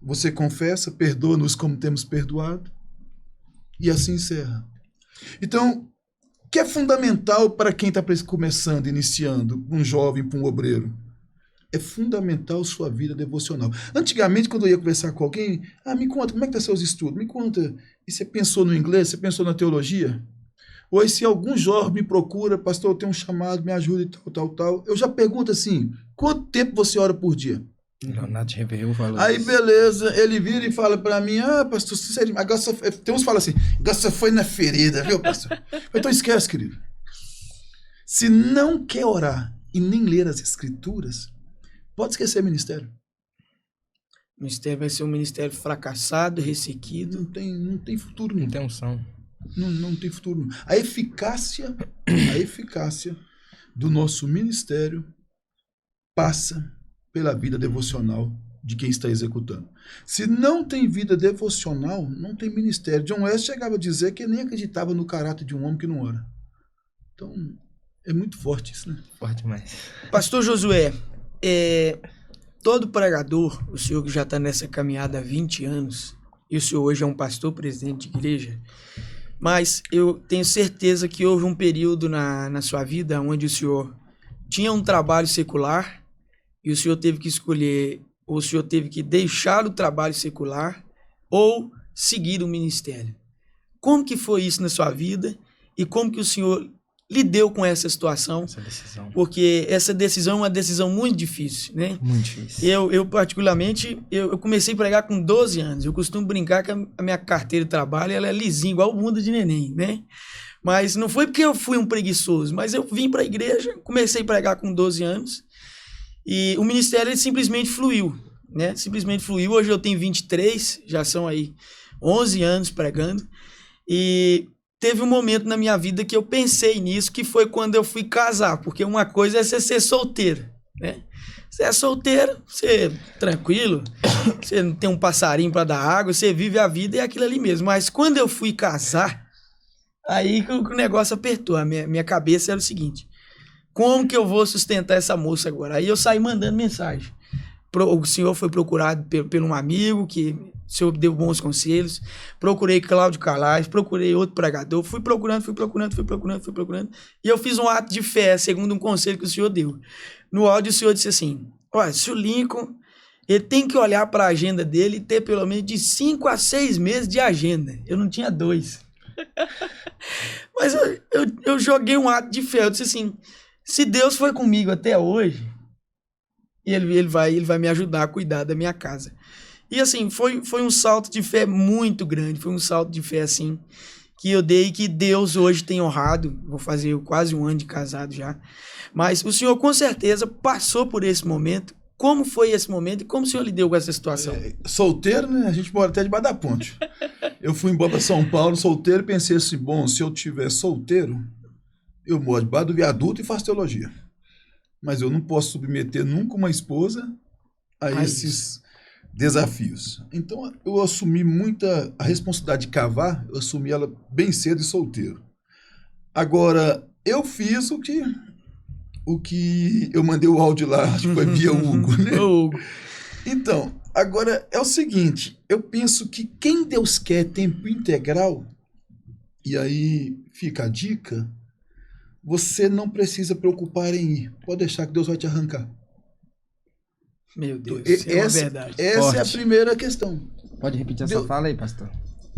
Você confessa, perdoa-nos como temos perdoado. E assim encerra. Então, o que é fundamental para quem está começando, iniciando, um jovem, para um obreiro? É fundamental sua vida devocional. Antigamente, quando eu ia conversar com alguém, me conta, como é que estão seus estudos? Me conta, e você pensou no inglês? Você pensou na teologia? Ou se algum jovem me procura, pastor, eu tenho um chamado, me ajuda e tal. Eu já pergunto assim, quanto tempo você ora por dia? Leonardo Rebelo falou Aí, isso. beleza, ele vira e fala para mim, pastor, agora só, tem uns que falam assim, agora só foi na ferida, viu, pastor? Então esquece, querido. Se não quer orar e nem ler as escrituras, pode esquecer ministério. O ministério vai ser um ministério fracassado, ressequido. Não tem futuro. Não tem unção. Não tem futuro. A eficácia do nosso ministério passa pela vida devocional de quem está executando. Se não tem vida devocional, não tem ministério. John Wesley chegava a dizer que ele nem acreditava no caráter de um homem que não ora. Então, é muito forte isso, né? Forte demais. Pastor Josué, todo pregador, o senhor que já está nessa caminhada há 20 anos, e o senhor hoje é um pastor presidente de igreja, mas eu tenho certeza que houve um período na sua vida onde o senhor tinha um trabalho secular e o senhor teve que escolher, ou o senhor teve que deixar o trabalho secular ou seguir o ministério. Como que foi isso na sua vida e como que o senhor lidou com essa situação, Essa decisão. porque essa decisão é uma decisão muito difícil, né? Muito difícil. Eu particularmente, eu comecei a pregar com 12 anos. Eu costumo brincar que a minha carteira de trabalho ela é lisinha, igual bunda de neném, né? Mas não foi porque eu fui um preguiçoso, mas eu vim para a igreja, comecei a pregar com 12 anos e o ministério ele simplesmente fluiu, né? Simplesmente fluiu. Hoje eu tenho 23, já são aí 11 anos pregando e teve um momento na minha vida que eu pensei nisso, que foi quando eu fui casar, porque uma coisa é você ser solteiro, né? Você é solteiro, você é tranquilo, você não tem um passarinho para dar água, você vive a vida e é aquilo ali mesmo. Mas quando eu fui casar, aí que o negócio apertou. A minha cabeça era o seguinte: como que eu vou sustentar essa moça agora? Aí eu saí mandando mensagem. O senhor foi procurado por um amigo que o senhor deu bons conselhos. Procurei Cláudio Calais, procurei outro pregador. Fui procurando. E eu fiz um ato de fé, segundo um conselho que o senhor deu. No áudio o senhor disse assim: olha, se o Lincoln ele tem que olhar para a agenda dele e ter pelo menos de 5 a 6 meses de agenda. Eu não tinha 2. Mas eu joguei um ato de fé. Eu disse assim: se Deus foi comigo até hoje, ele vai me ajudar a cuidar da minha casa. E assim, foi um salto de fé muito grande. Foi um salto de fé assim que eu dei, que Deus hoje tem honrado. Vou fazer quase 1 ano de casado já. Mas o senhor com certeza passou por esse momento. Como foi esse momento e como o senhor lidou com essa situação? Solteiro, né? A gente mora até debaixo da ponte. Eu fui embora para São Paulo solteiro e pensei assim: bom, se eu tiver solteiro, eu moro debaixo do viaduto e faço teologia. Mas eu não posso submeter nunca uma esposa a esses desafios. Então eu assumi a responsabilidade de cavar, eu assumi ela bem cedo e solteiro. Agora, eu fiz o que eu mandei o áudio lá, acho que foi via Hugo, né? Então, agora é o seguinte, eu penso que quem Deus quer tempo integral, e aí fica a dica, você não precisa preocupar em ir. Pode deixar que Deus vai te arrancar. Meu Deus, isso é uma verdade. Essa é a primeira questão. Pode repetir essa fala aí, pastor?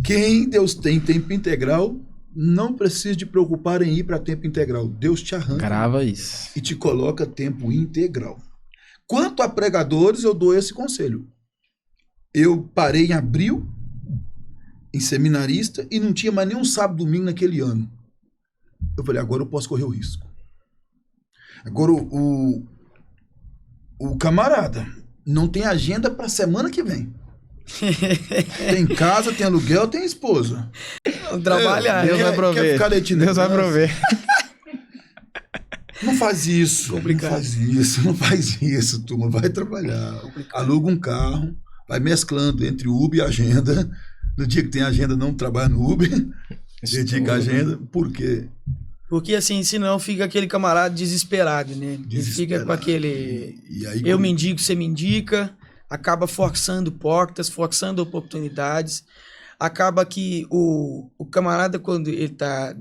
Quem Deus tem tempo integral, não precisa de preocupar em ir para tempo integral. Deus te arranca. Grava isso. E te coloca tempo integral. Quanto a pregadores, eu dou esse conselho. Eu parei em abril, em seminarista, e não tinha mais nenhum sábado e domingo naquele ano. Eu falei: agora eu posso correr o risco. Agora o camarada não tem agenda para semana que vem. Tem casa, tem aluguel, tem esposa. Trabalhar. Deus vai prover. Quer ficar Deus vai prover. Não faz isso. Complicado. Não faz isso, turma. Vai trabalhar. Aluga um carro, vai mesclando entre Uber e agenda. No dia que tem agenda, não trabalha no Uber. Dedica a agenda. Por quê? Porque assim, senão fica aquele camarada desesperado, né? Ele fica com aquele... E aí, eu me indico, você me indica. Acaba forçando portas, forçando oportunidades. Acaba que o camarada, quando ele está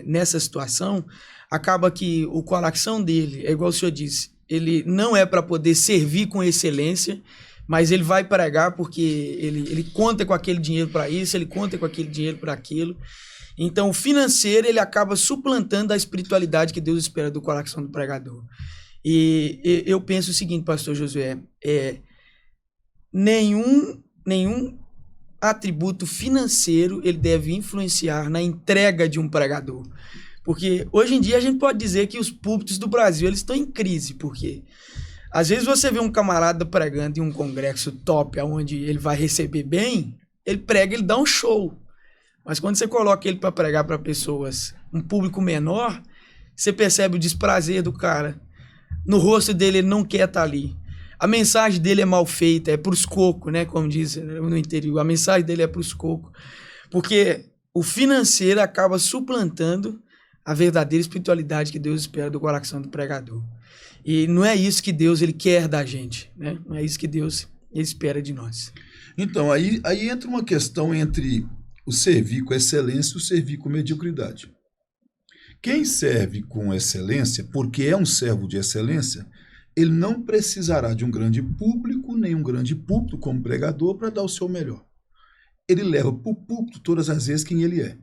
nessa situação, acaba que o coração dele, é igual o senhor disse, ele não é para poder servir com excelência, mas ele vai pregar porque ele conta com aquele dinheiro para isso, ele conta com aquele dinheiro para aquilo. Então, o financeiro, ele acaba suplantando a espiritualidade que Deus espera do coração do pregador. E eu penso o seguinte, pastor Josué, nenhum atributo financeiro ele deve influenciar na entrega de um pregador. Porque hoje em dia a gente pode dizer que os púlpitos do Brasil eles estão em crise, porque às vezes você vê um camarada pregando em um congresso top, onde ele vai receber bem, ele prega, ele dá um show. Mas quando você coloca ele para pregar para pessoas, um público menor, você percebe o desprazer do cara. No rosto dele, ele não quer estar ali. A mensagem dele é mal feita, é pros cocos, né? Como diz no interior. A mensagem dele é pros cocos. Porque o financeiro acaba suplantando a verdadeira espiritualidade que Deus espera do coração do pregador. E não é isso que Deus ele quer da gente, né? Não é isso que Deus ele espera de nós. Então, aí entra uma questão entre o servir com excelência e o servir com mediocridade. Quem serve com excelência, porque é um servo de excelência, ele não precisará de um grande público, nem um grande púlpito como pregador para dar o seu melhor. Ele leva para o púlpito todas as vezes quem ele é.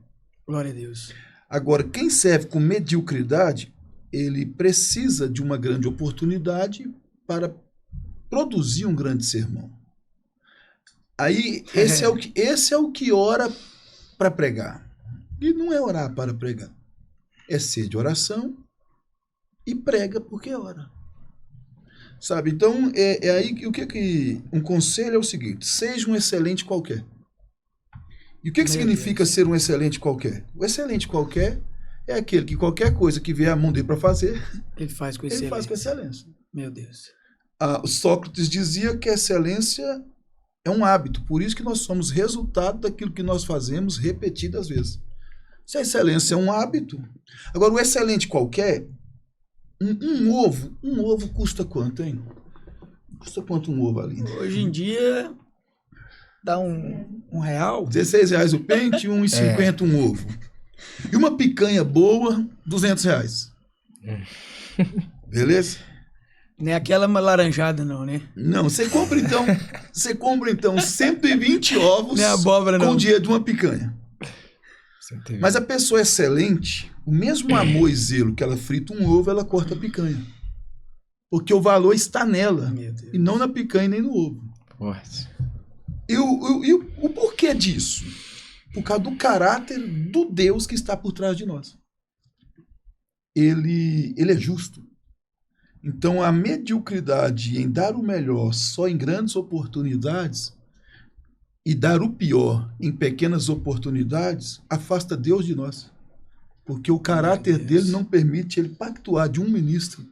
Glória a Deus. Agora, quem serve com mediocridade, ele precisa de uma grande oportunidade para produzir um grande sermão. Aí, esse é o que ora para pregar. E não é orar para pregar. É ser de oração e prega porque ora. Sabe? Então, aí o que um conselho é o seguinte: seja um excelente qualquer. E o que significa ser um excelente qualquer? O excelente qualquer é aquele que qualquer coisa que vier a mão dele para fazer, ele faz com excelência. Meu Deus. O Sócrates dizia que a excelência é um hábito, por isso que nós somos resultado daquilo que nós fazemos repetidas vezes. Se a excelência é um hábito, agora o excelente qualquer, um ovo custa quanto, hein? Custa quanto um ovo ali? Hoje em dia dá um real. R$16 o pente e R$1,50 um ovo. E uma picanha boa, R$200. Beleza? Não é aquela laranjada, não, né? Não, você compra então 120 ovos não é abóbora, com não. o dia de uma picanha. Mas a pessoa excelente, o mesmo amor e zelo que ela frita um ovo, ela corta a picanha. Porque o valor está nela, e não na picanha nem no ovo. E o porquê disso? Por causa do caráter do Deus que está por trás de nós. Ele é justo. Então, a mediocridade em dar o melhor só em grandes oportunidades e dar o pior em pequenas oportunidades afasta Deus de nós. Porque o caráter dele não permite ele pactuar de um ministro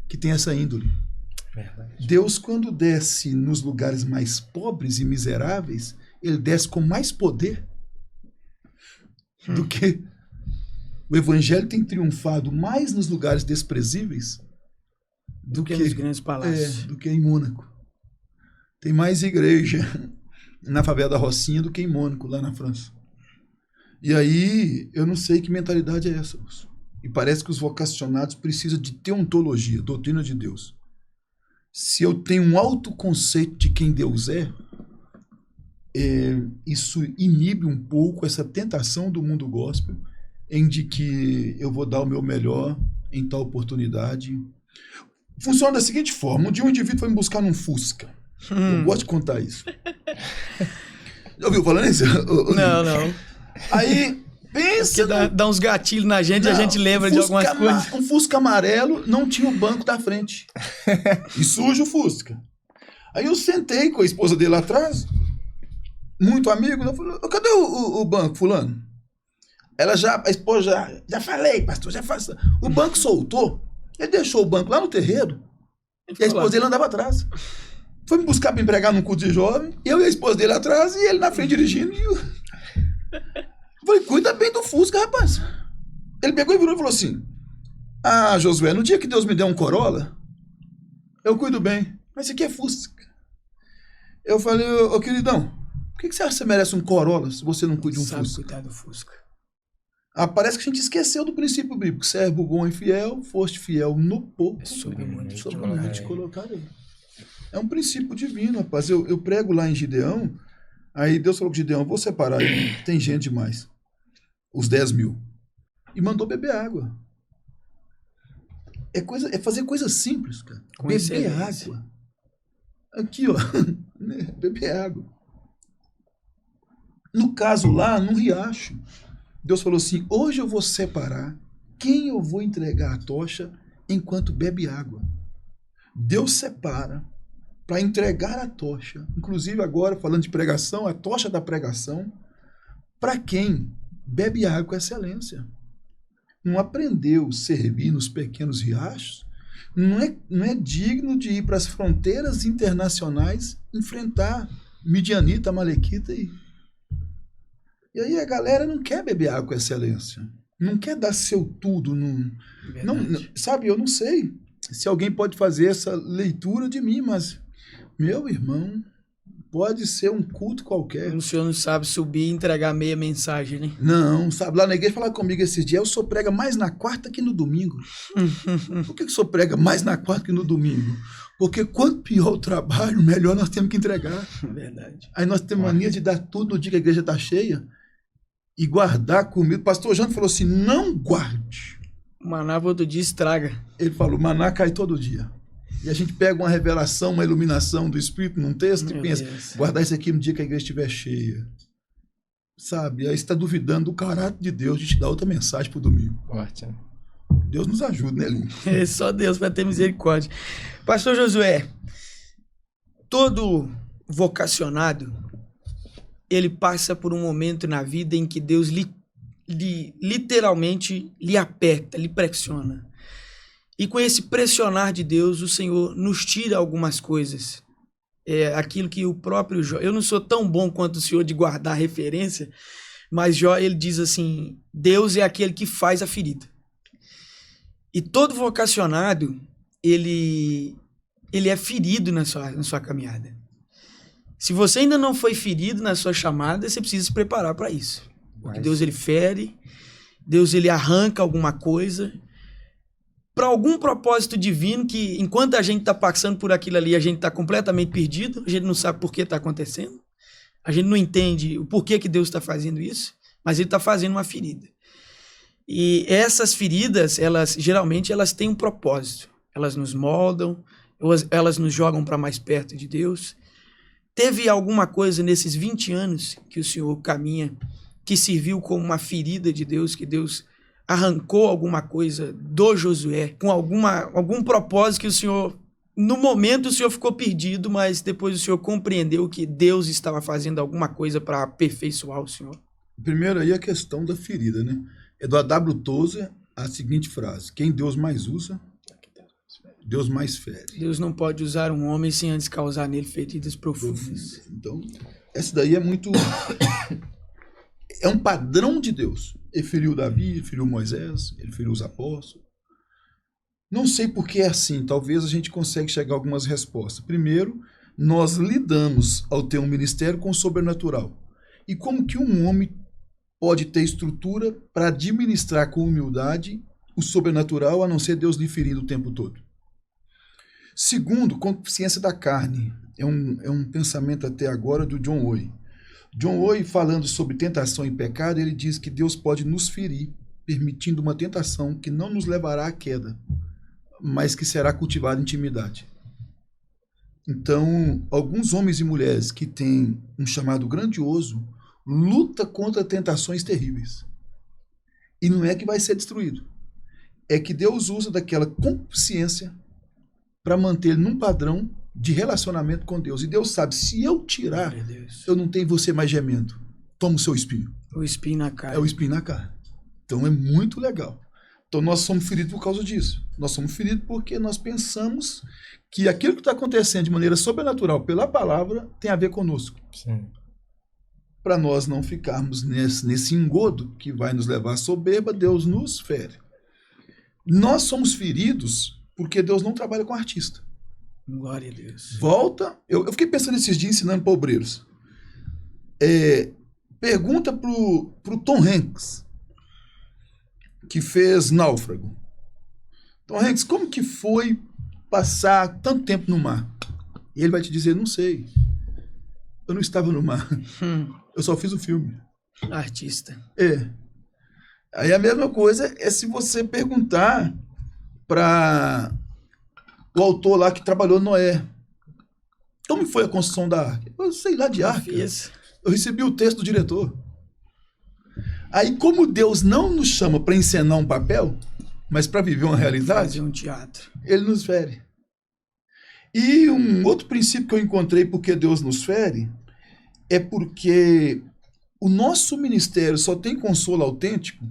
que tem essa índole. Verdade. Deus, quando desce nos lugares mais pobres e miseráveis, ele desce com mais poder do que o evangelho tem triunfado mais nos lugares desprezíveis do que nos grandes palácios. Do que em Mônaco. Tem mais igreja na favela da Rocinha do que em Mônaco, lá na França. E aí, eu não sei que mentalidade é essa. E parece que os vocacionados precisam de teontologia, doutrina de Deus. Se eu tenho um autoconceito de quem Deus isso inibe um pouco essa tentação do mundo gospel em de que eu vou dar o meu melhor em tal oportunidade. Funciona da seguinte forma: um dia um indivíduo foi me buscar num Fusca. Eu gosto de contar isso. Já ouviu falando isso? Não. Aí, pensa... Dá uns gatilhos na gente e a gente lembra de algumas coisas. Um Fusca amarelo, não tinha o banco da frente. E sujo o Fusca. Aí eu sentei com a esposa dele lá atrás, muito amigo, eu falei: cadê o banco, fulano? A esposa já falei, pastor, já faço. O banco soltou, ele deixou o banco lá no terreiro, e a esposa dele andava atrás. Foi me buscar para empregar num culto de jovem, eu e a esposa dele atrás, e ele na frente dirigindo. Eu falei: cuida bem do Fusca, rapaz. Ele pegou e virou e falou assim: Josué, no dia que Deus me der um Corolla, eu cuido bem, mas isso aqui é Fusca. Eu falei: ô queridão, por que você acha que você merece um Corolla se você não cuida de um Fusca? Sabe cuidar do Fusca. Parece que a gente esqueceu do princípio bíblico: servo bom e fiel, foste fiel no pouco, sobre muito te colocarei. É um princípio divino, rapaz. Eu prego lá em Gideão, aí Deus falou com Gideão: vou separar aí, tem gente demais, os 10.000, e mandou beber água. É fazer coisas simples, cara. Com beber excelência. Água. Aqui, ó, beber água. No caso lá, no riacho, Deus falou assim: hoje eu vou separar quem eu vou entregar a tocha enquanto bebe água. Deus separa para entregar a tocha, inclusive agora falando de pregação, a tocha da pregação, para quem bebe água com excelência. Não aprendeu a servir nos pequenos riachos, não é digno de ir para as fronteiras internacionais enfrentar midianita, amalequita e aí a galera não quer beber água com excelência, não quer dar seu tudo. Sabe, eu não sei se alguém pode fazer essa leitura de mim, mas, meu irmão, pode ser um culto qualquer. O senhor não sabe subir e entregar meia mensagem, né? Não, sabe, lá na igreja falaram comigo esses dias: eu só prega mais na quarta que no domingo. Por que o senhor prega mais na quarta que no domingo? Porque quanto pior o trabalho, melhor nós temos que entregar. Verdade. Aí nós temos mania de dar tudo no dia que a igreja está cheia. e guardar comida. O pastor Jânio falou assim, não guarde. O maná outro dia estraga. Ele falou, maná cai todo dia. E a gente pega uma revelação, uma iluminação do Espírito num texto e pensa, guardar isso aqui no dia que a igreja estiver cheia. Sabe? Aí você está duvidando do caráter de Deus de te dar outra mensagem para o domingo. Forte, né? Deus nos ajuda, né, Lincoln? É só Deus para ter misericórdia. Pastor Josué, todo vocacionado, ele passa por um momento na vida em que Deus literalmente lhe aperta, lhe pressiona. E com esse pressionar de Deus, o Senhor nos tira algumas coisas. É aquilo que o próprio Jó... Eu não sou tão bom quanto o senhor de guardar referência, mas Jó, ele diz assim, Deus é aquele que faz a ferida. E todo vocacionado, ele é ferido na sua caminhada. Se você ainda não foi ferido na sua chamada, você precisa se preparar para isso. Porque Deus, ele fere, Deus, ele arranca alguma coisa para algum propósito divino que, enquanto a gente está passando por aquilo ali, a gente está completamente perdido, a gente não sabe por que está acontecendo, a gente não entende o porquê que Deus está fazendo isso, mas ele está fazendo uma ferida. E essas feridas, geralmente elas têm um propósito, elas nos moldam, elas nos jogam para mais perto de Deus. Teve alguma coisa nesses 20 anos que o senhor caminha, que serviu como uma ferida de Deus, que Deus arrancou alguma coisa do Josué, com algum propósito que o senhor, no momento o senhor ficou perdido, mas depois o senhor compreendeu que Deus estava fazendo alguma coisa para aperfeiçoar o senhor? Primeiro aí a questão da ferida, né? É do A.W. Tozer a seguinte frase, quem Deus mais usa, Deus mais fere. Deus não pode usar um homem sem antes causar nele feridas profundas. Então, essa daí é muito... é um padrão de Deus. Ele feriu Davi, ele feriu Moisés, ele feriu os apóstolos. Não sei por que é assim, talvez a gente consiga chegar a algumas respostas. Primeiro, nós lidamos ao ter um ministério com o sobrenatural. E como que um homem pode ter estrutura para administrar com humildade o sobrenatural, a não ser Deus lhe ferindo o tempo todo? Segundo, consciência da carne. É um pensamento até agora do John Owen. John Owen, falando sobre tentação e pecado, ele diz que Deus pode nos ferir, permitindo uma tentação que não nos levará à queda, mas que será cultivada em intimidade. Então, alguns homens e mulheres que têm um chamado grandioso, luta contra tentações terríveis. E não é que vai ser destruído. É que Deus usa daquela consciência para manter ele num padrão de relacionamento com Deus. E Deus sabe, se eu tirar, eu não tenho você mais gemendo. Toma o seu espinho. O espinho na cara. É o espinho na cara. Então é muito legal. Então nós somos feridos por causa disso. Nós somos feridos porque nós pensamos que aquilo que está acontecendo de maneira sobrenatural pela palavra tem a ver conosco. Para nós não ficarmos nesse engodo que vai nos levar à soberba, Deus nos fere. Nós somos feridos porque Deus não trabalha com artista. Glória a Deus. Volta. Eu fiquei pensando esses dias ensinando para obreiros. Pergunta pro Tom Hanks, que fez Náufrago. Tom Hanks, como que foi passar tanto tempo no mar? E ele vai te dizer, não sei. Eu não estava no mar. Eu só fiz o filme. Artista. Aí a mesma coisa é se você perguntar para o autor lá que trabalhou no Noé. Como foi a construção da arca? Eu sei lá de arca. Eu recebi o texto do diretor. Aí, como Deus não nos chama para encenar um papel, mas para viver uma realidade, fazer um teatro, ele nos fere. E um outro princípio que eu encontrei porque Deus nos fere é porque o nosso ministério só tem consolo autêntico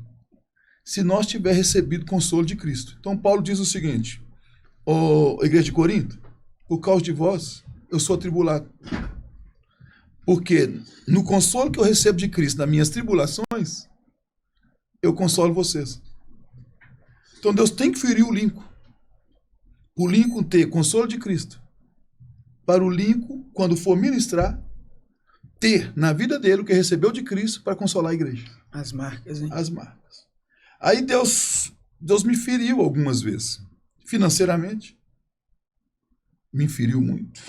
se nós tivermos recebido consolo de Cristo. Então, Paulo diz o seguinte, igreja de Corinto, por causa de vós, eu sou atribulado. Porque no consolo que eu recebo de Cristo, nas minhas tribulações, eu consolo vocês. Então Deus tem que ferir o Lincoln. O Lincoln ter consolo de Cristo. Para o Lincoln, quando for ministrar, ter na vida dele o que recebeu de Cristo para consolar a igreja. As marcas, hein? As marcas. Aí Deus me feriu algumas vezes. Financeiramente. Me feriu muito.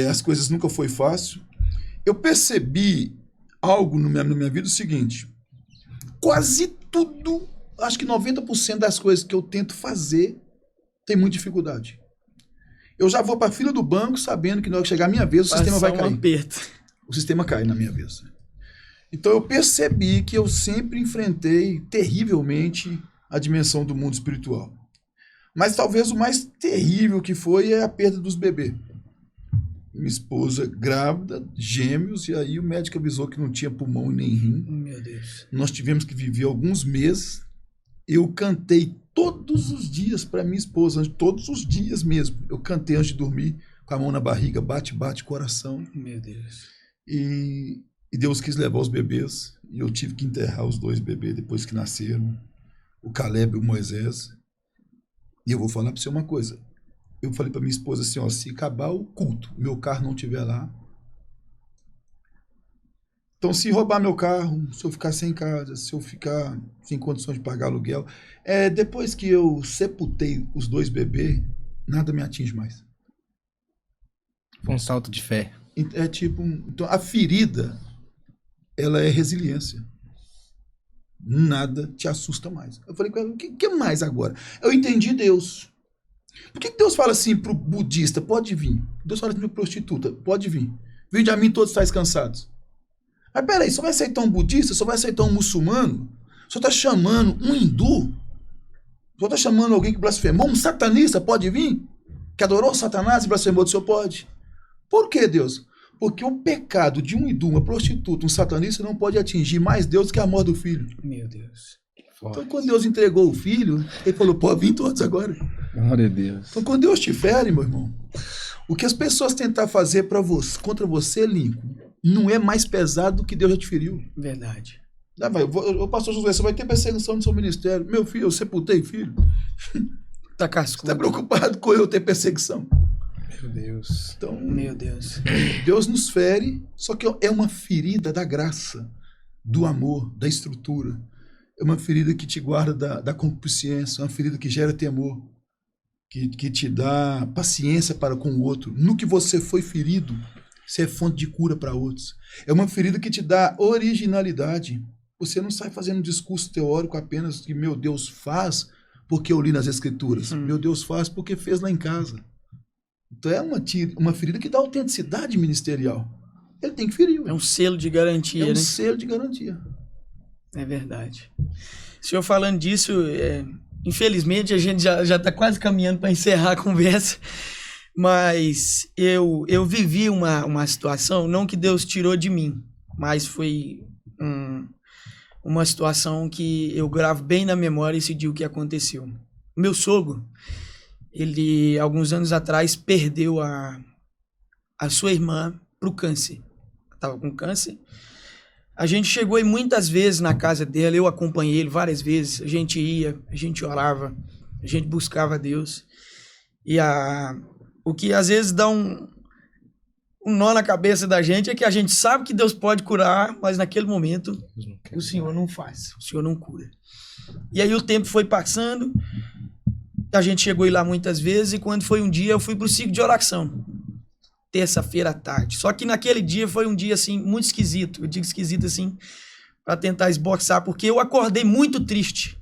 As coisas nunca foi fácil. Eu percebi algo na minha vida, é o seguinte: quase tudo, acho que 90% das coisas que eu tento fazer tem muita dificuldade. Eu já vou para a fila do banco sabendo que na hora que chegar a minha vez, o sistema vai cair. Aperto. O sistema cai na minha vez. Então eu percebi que eu sempre enfrentei terrivelmente a dimensão do mundo espiritual. Mas talvez o mais terrível que foi é a perda dos bebês. Minha esposa grávida, gêmeos, e aí o médico avisou que não tinha pulmão e nem rim. Meu Deus. Nós tivemos que viver alguns meses. Eu cantei todos os dias para minha esposa, todos os dias mesmo. Eu cantei antes de dormir, com a mão na barriga, bate, bate, coração. Meu Deus. E Deus quis levar os bebês, e eu tive que enterrar os 2 bebês depois que nasceram, o Caleb e o Moisés. E eu vou falar para você uma coisa. Eu falei para minha esposa assim, ó, se acabar o culto, meu carro não estiver lá. Então, se roubar meu carro, se eu ficar sem casa, se eu ficar sem condições de pagar aluguel, depois que eu sepultei os 2 bebês, nada me atinge mais. Foi um salto de fé. É tipo, então a ferida, ela é resiliência. Nada te assusta mais. Eu falei com ela, o que mais agora? Eu entendi Deus. Por que Deus fala assim pro budista, pode vir? Deus fala assim pro prostituta, pode vir. Vinde a mim todos estáis cansados. Mas peraí, só vai aceitar um budista? Só vai aceitar um muçulmano? Só está chamando um hindu? Só está chamando alguém que blasfemou? Um satanista pode vir? Que adorou Satanás e blasfemou do Senhor? Pode. Por que, Deus? Porque o pecado de um hindu, uma prostituta, um satanista não pode atingir mais Deus que a morte do filho. Meu Deus. Então, quando Deus entregou o filho, ele falou, pode vir todos agora. Glória a Deus. Então, quando Deus te fere, meu irmão, o que as pessoas tentar fazer contra você, Lincoln, não é mais pesado do que Deus já te feriu. Verdade. O pastor José, você vai ter perseguição no seu ministério. Meu filho, eu sepultei filho. Tá cascudo. Você está preocupado com eu ter perseguição? Meu Deus. Então, Meu Deus. Deus nos fere, só que é uma ferida da graça, do amor, da estrutura. É uma ferida que te guarda da concupiscência, uma ferida que gera temor, que te dá paciência para com o outro. No que você foi ferido, você é fonte de cura para outros. É uma ferida que te dá originalidade. Você não sai fazendo um discurso teórico apenas que meu Deus faz porque eu li nas Escrituras. Meu Deus faz porque fez lá em casa. Então é uma ferida que dá autenticidade ministerial. Ele tem que ferir. É um selo de garantia, né? É um selo de garantia. É verdade. O senhor falando disso, infelizmente a gente já está quase caminhando para encerrar a conversa, mas eu vivi uma situação, não que Deus tirou de mim, mas foi uma situação que eu gravo bem na memória esse dia o que aconteceu. Meu sogro, ele, alguns anos atrás, perdeu a sua irmã para o câncer. Estava com câncer. A gente chegou aí muitas vezes na casa dela, eu acompanhei ele várias vezes. A gente ia, a gente orava, a gente buscava Deus. E o que às vezes dá um nó na cabeça da gente é que a gente sabe que Deus pode curar, mas naquele momento o Senhor não faz, o Senhor não cura. E aí o tempo foi passando, a gente chegou aí lá muitas vezes, e quando foi um dia eu fui pro ciclo de oração. Terça-feira à tarde. Só que naquele dia foi um dia, assim, muito esquisito. Eu digo esquisito, assim, para tentar esboçar, porque eu acordei muito triste.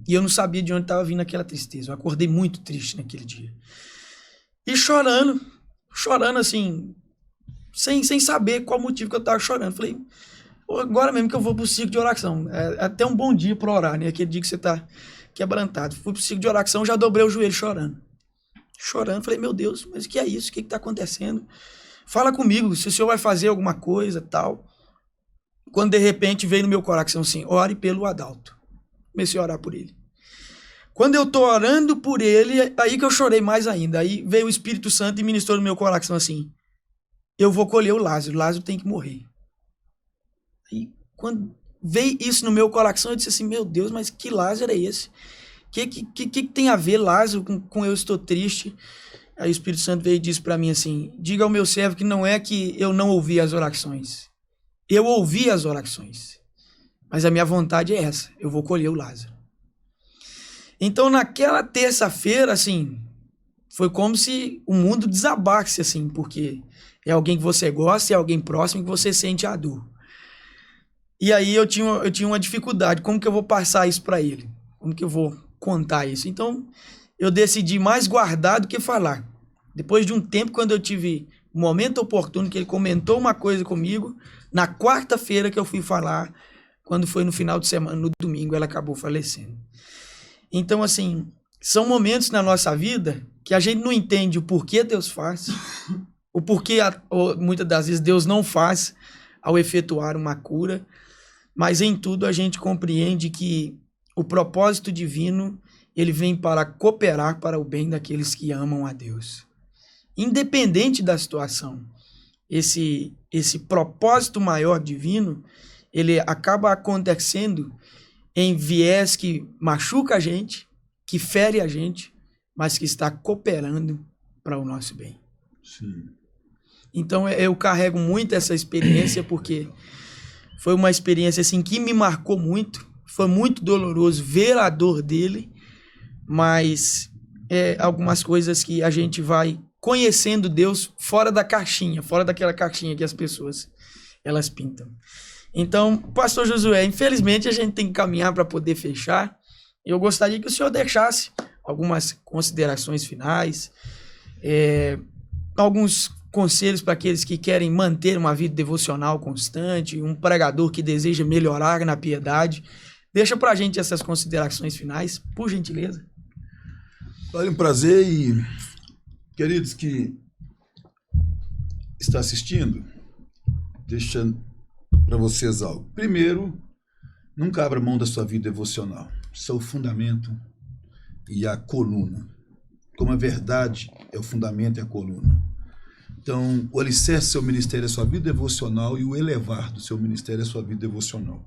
E eu não sabia de onde estava vindo aquela tristeza. Eu acordei muito triste naquele dia. E chorando, assim, sem saber qual motivo que eu estava chorando. Falei, agora mesmo que eu vou pro ciclo de oração. É até um bom dia para orar, né? Aquele dia que você tá quebrantado. Fui pro ciclo de oração, já dobrei o joelho chorando. Falei, meu Deus, mas o que é isso? O que está acontecendo? Fala comigo, se o senhor vai fazer alguma coisa, tal. Quando de repente veio no meu coração assim, ore pelo Adalto. Comecei a orar por ele. Quando eu tô orando por ele, aí que eu chorei mais ainda. Aí veio o Espírito Santo e ministrou no meu coração assim, eu vou colher o Lázaro tem que morrer. Aí quando veio isso no meu coração, eu disse assim, meu Deus, mas que Lázaro é esse? Que tem a ver Lázaro com eu estou triste? Aí o Espírito Santo veio e disse para mim assim, diga ao meu servo que não é que eu não ouvi as orações. Eu ouvi as orações. Mas a minha vontade é essa, eu vou colher o Lázaro. Então naquela terça-feira, assim, foi como se o mundo desabasse, assim, porque é alguém que você gosta, é alguém próximo que você sente a dor. E aí eu tinha uma dificuldade. Como que eu vou passar isso para ele? Como que eu vou contar isso? Então, eu decidi mais guardar do que falar. Depois de um tempo, quando eu tive um momento oportuno, que ele comentou uma coisa comigo, na quarta-feira que eu fui falar, quando foi no final de semana, no domingo, ela acabou falecendo. Então, assim, são momentos na nossa vida que a gente não entende o porquê Deus faz, o porquê, muitas das vezes, Deus não faz ao efetuar uma cura, mas em tudo a gente compreende que o propósito divino, ele vem para cooperar para o bem daqueles que amam a Deus. Independente da situação, esse propósito maior divino, ele acaba acontecendo em viés que machuca a gente, que fere a gente, mas que está cooperando para o nosso bem. Sim. Então eu carrego muito essa experiência porque foi uma experiência assim que me marcou muito. Foi muito doloroso ver a dor dele, mas algumas coisas que a gente vai conhecendo Deus fora da caixinha, fora daquela caixinha que as pessoas elas pintam. Então, pastor Josué, infelizmente a gente tem que caminhar para poder fechar. Eu gostaria que o senhor deixasse algumas considerações finais, alguns conselhos para aqueles que querem manter uma vida devocional constante, um pregador que deseja melhorar na piedade. Deixa para a gente essas considerações finais, por gentileza. Olha, um prazer e, queridos que está assistindo, deixa para vocês algo. Primeiro, nunca abra mão da sua vida devocional. Isso é o fundamento e a coluna. Como a verdade é o fundamento e a coluna. Então, o alicerce do seu ministério é a sua vida devocional e o elevar do seu ministério é a sua vida devocional.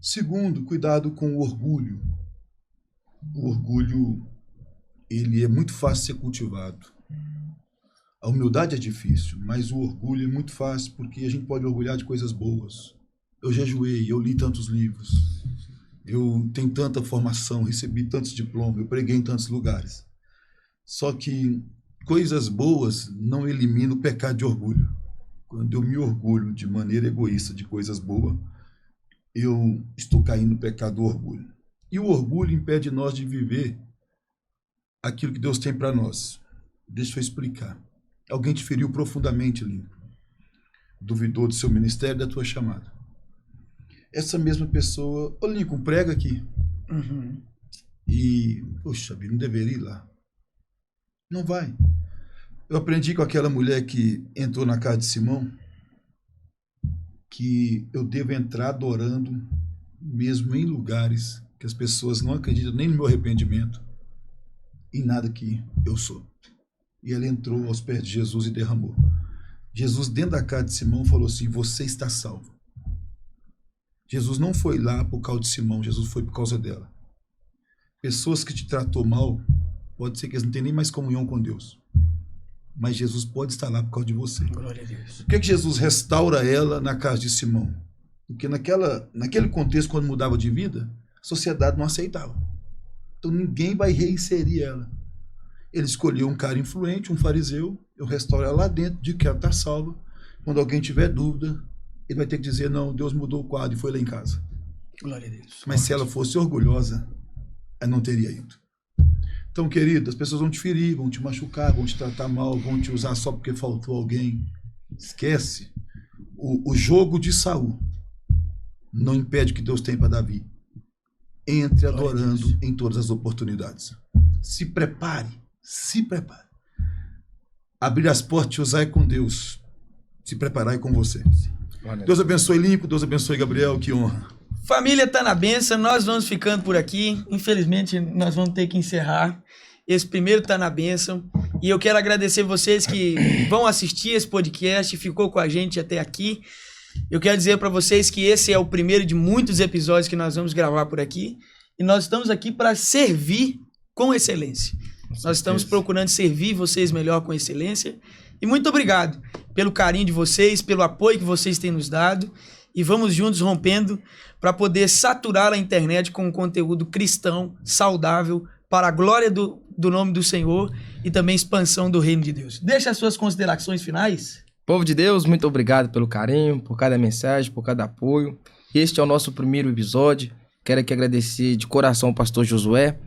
Segundo, cuidado com o orgulho. O orgulho, ele é muito fácil de ser cultivado. A humildade é difícil, mas o orgulho é muito fácil porque a gente pode orgulhar de coisas boas. Eu jejuei, eu li tantos livros, eu tenho tanta formação, recebi tantos diplomas, eu preguei em tantos lugares. Só que coisas boas não eliminam o pecado de orgulho. Quando eu me orgulho de maneira egoísta de coisas boas, eu estou caindo no pecado do orgulho. E o orgulho impede nós de viver aquilo que Deus tem para nós. Deixa eu explicar. Alguém te feriu profundamente, Lincoln. Duvidou do seu ministério, da tua chamada. Essa mesma pessoa, ô Lincoln, prega aqui. Uhum. E, poxa, não deveria ir lá. Não vai. Eu aprendi com aquela mulher que entrou na casa de Simão que eu devo entrar adorando mesmo em lugares que as pessoas não acreditam nem no meu arrependimento e nada que eu sou. E ela entrou aos pés de Jesus e derramou. Jesus, dentro da casa de Simão, falou assim: você está salvo. Jesus não foi lá por causa de Simão, Jesus foi por causa dela. Pessoas que te tratou mal, pode ser que eles não tenham nem mais comunhão com Deus. Mas Jesus pode estar lá por causa de você. Glória a Deus. Por que Jesus restaura ela na casa de Simão? Porque naquele contexto, quando mudava de vida, a sociedade não aceitava. Então ninguém vai reinserir ela. Ele escolheu um cara influente, um fariseu, eu restauro ela lá dentro, de que ela está salva. Quando alguém tiver dúvida, ele vai ter que dizer: não, Deus mudou o quadro e foi lá em casa. Glória a Deus. Mas se ela fosse orgulhosa, ela não teria ido. Então, querido, as pessoas vão te ferir, vão te machucar, vão te tratar mal, vão te usar só porque faltou alguém. Esquece. O jogo de Saul não impede o que Deus tem para Davi. Entre adorando em todas as oportunidades. Se prepare. Se prepare. Abrir as portas e usar é com Deus. Se preparar é com você. Deus abençoe Lincoln, Deus abençoe Gabriel, que honra. Família Tá na Benção, nós vamos ficando por aqui. Infelizmente, nós vamos ter que encerrar esse primeiro Tá na Benção. E eu quero agradecer vocês que vão assistir esse podcast, ficou com a gente até aqui. Eu quero dizer para vocês que esse é o primeiro de muitos episódios que nós vamos gravar por aqui. E nós estamos aqui para servir com excelência. Nós estamos procurando servir vocês melhor com excelência. E muito obrigado pelo carinho de vocês, pelo apoio que vocês têm nos dado. E vamos juntos rompendo para poder saturar a internet com um conteúdo cristão, saudável, para a glória do nome do Senhor e também expansão do reino de Deus. Deixa as suas considerações finais. Povo de Deus, muito obrigado pelo carinho, por cada mensagem, por cada apoio. Este é o nosso primeiro episódio. Quero aqui agradecer de coração ao pastor Josué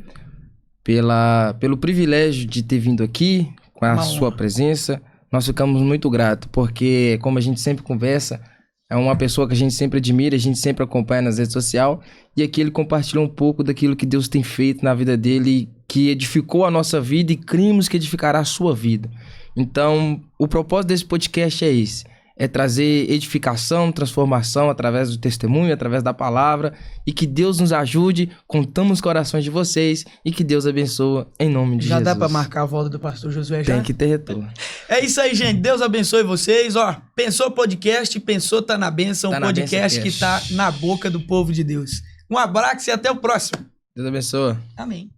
pelo privilégio de ter vindo aqui, com a sua presença. Nós ficamos muito gratos, porque, como a gente sempre conversa, é uma pessoa que a gente sempre admira, a gente sempre acompanha nas redes sociais, e aqui ele compartilhou um pouco daquilo que Deus tem feito na vida dele, que edificou a nossa vida e cremos que edificará a sua vida. Então, o propósito desse podcast é esse. É trazer edificação, transformação através do testemunho, através da palavra, e que Deus nos ajude, contamos os corações de vocês, e que Deus abençoe em nome de Jesus. Já dá pra marcar a volta do pastor Josué já? Tem que ter retorno. É isso aí, gente. Deus abençoe vocês. Ó, pensou podcast, pensou Tá na Bênção, um podcast que tá na boca do povo de Deus. Um abraço e até o próximo. Deus abençoe. Amém.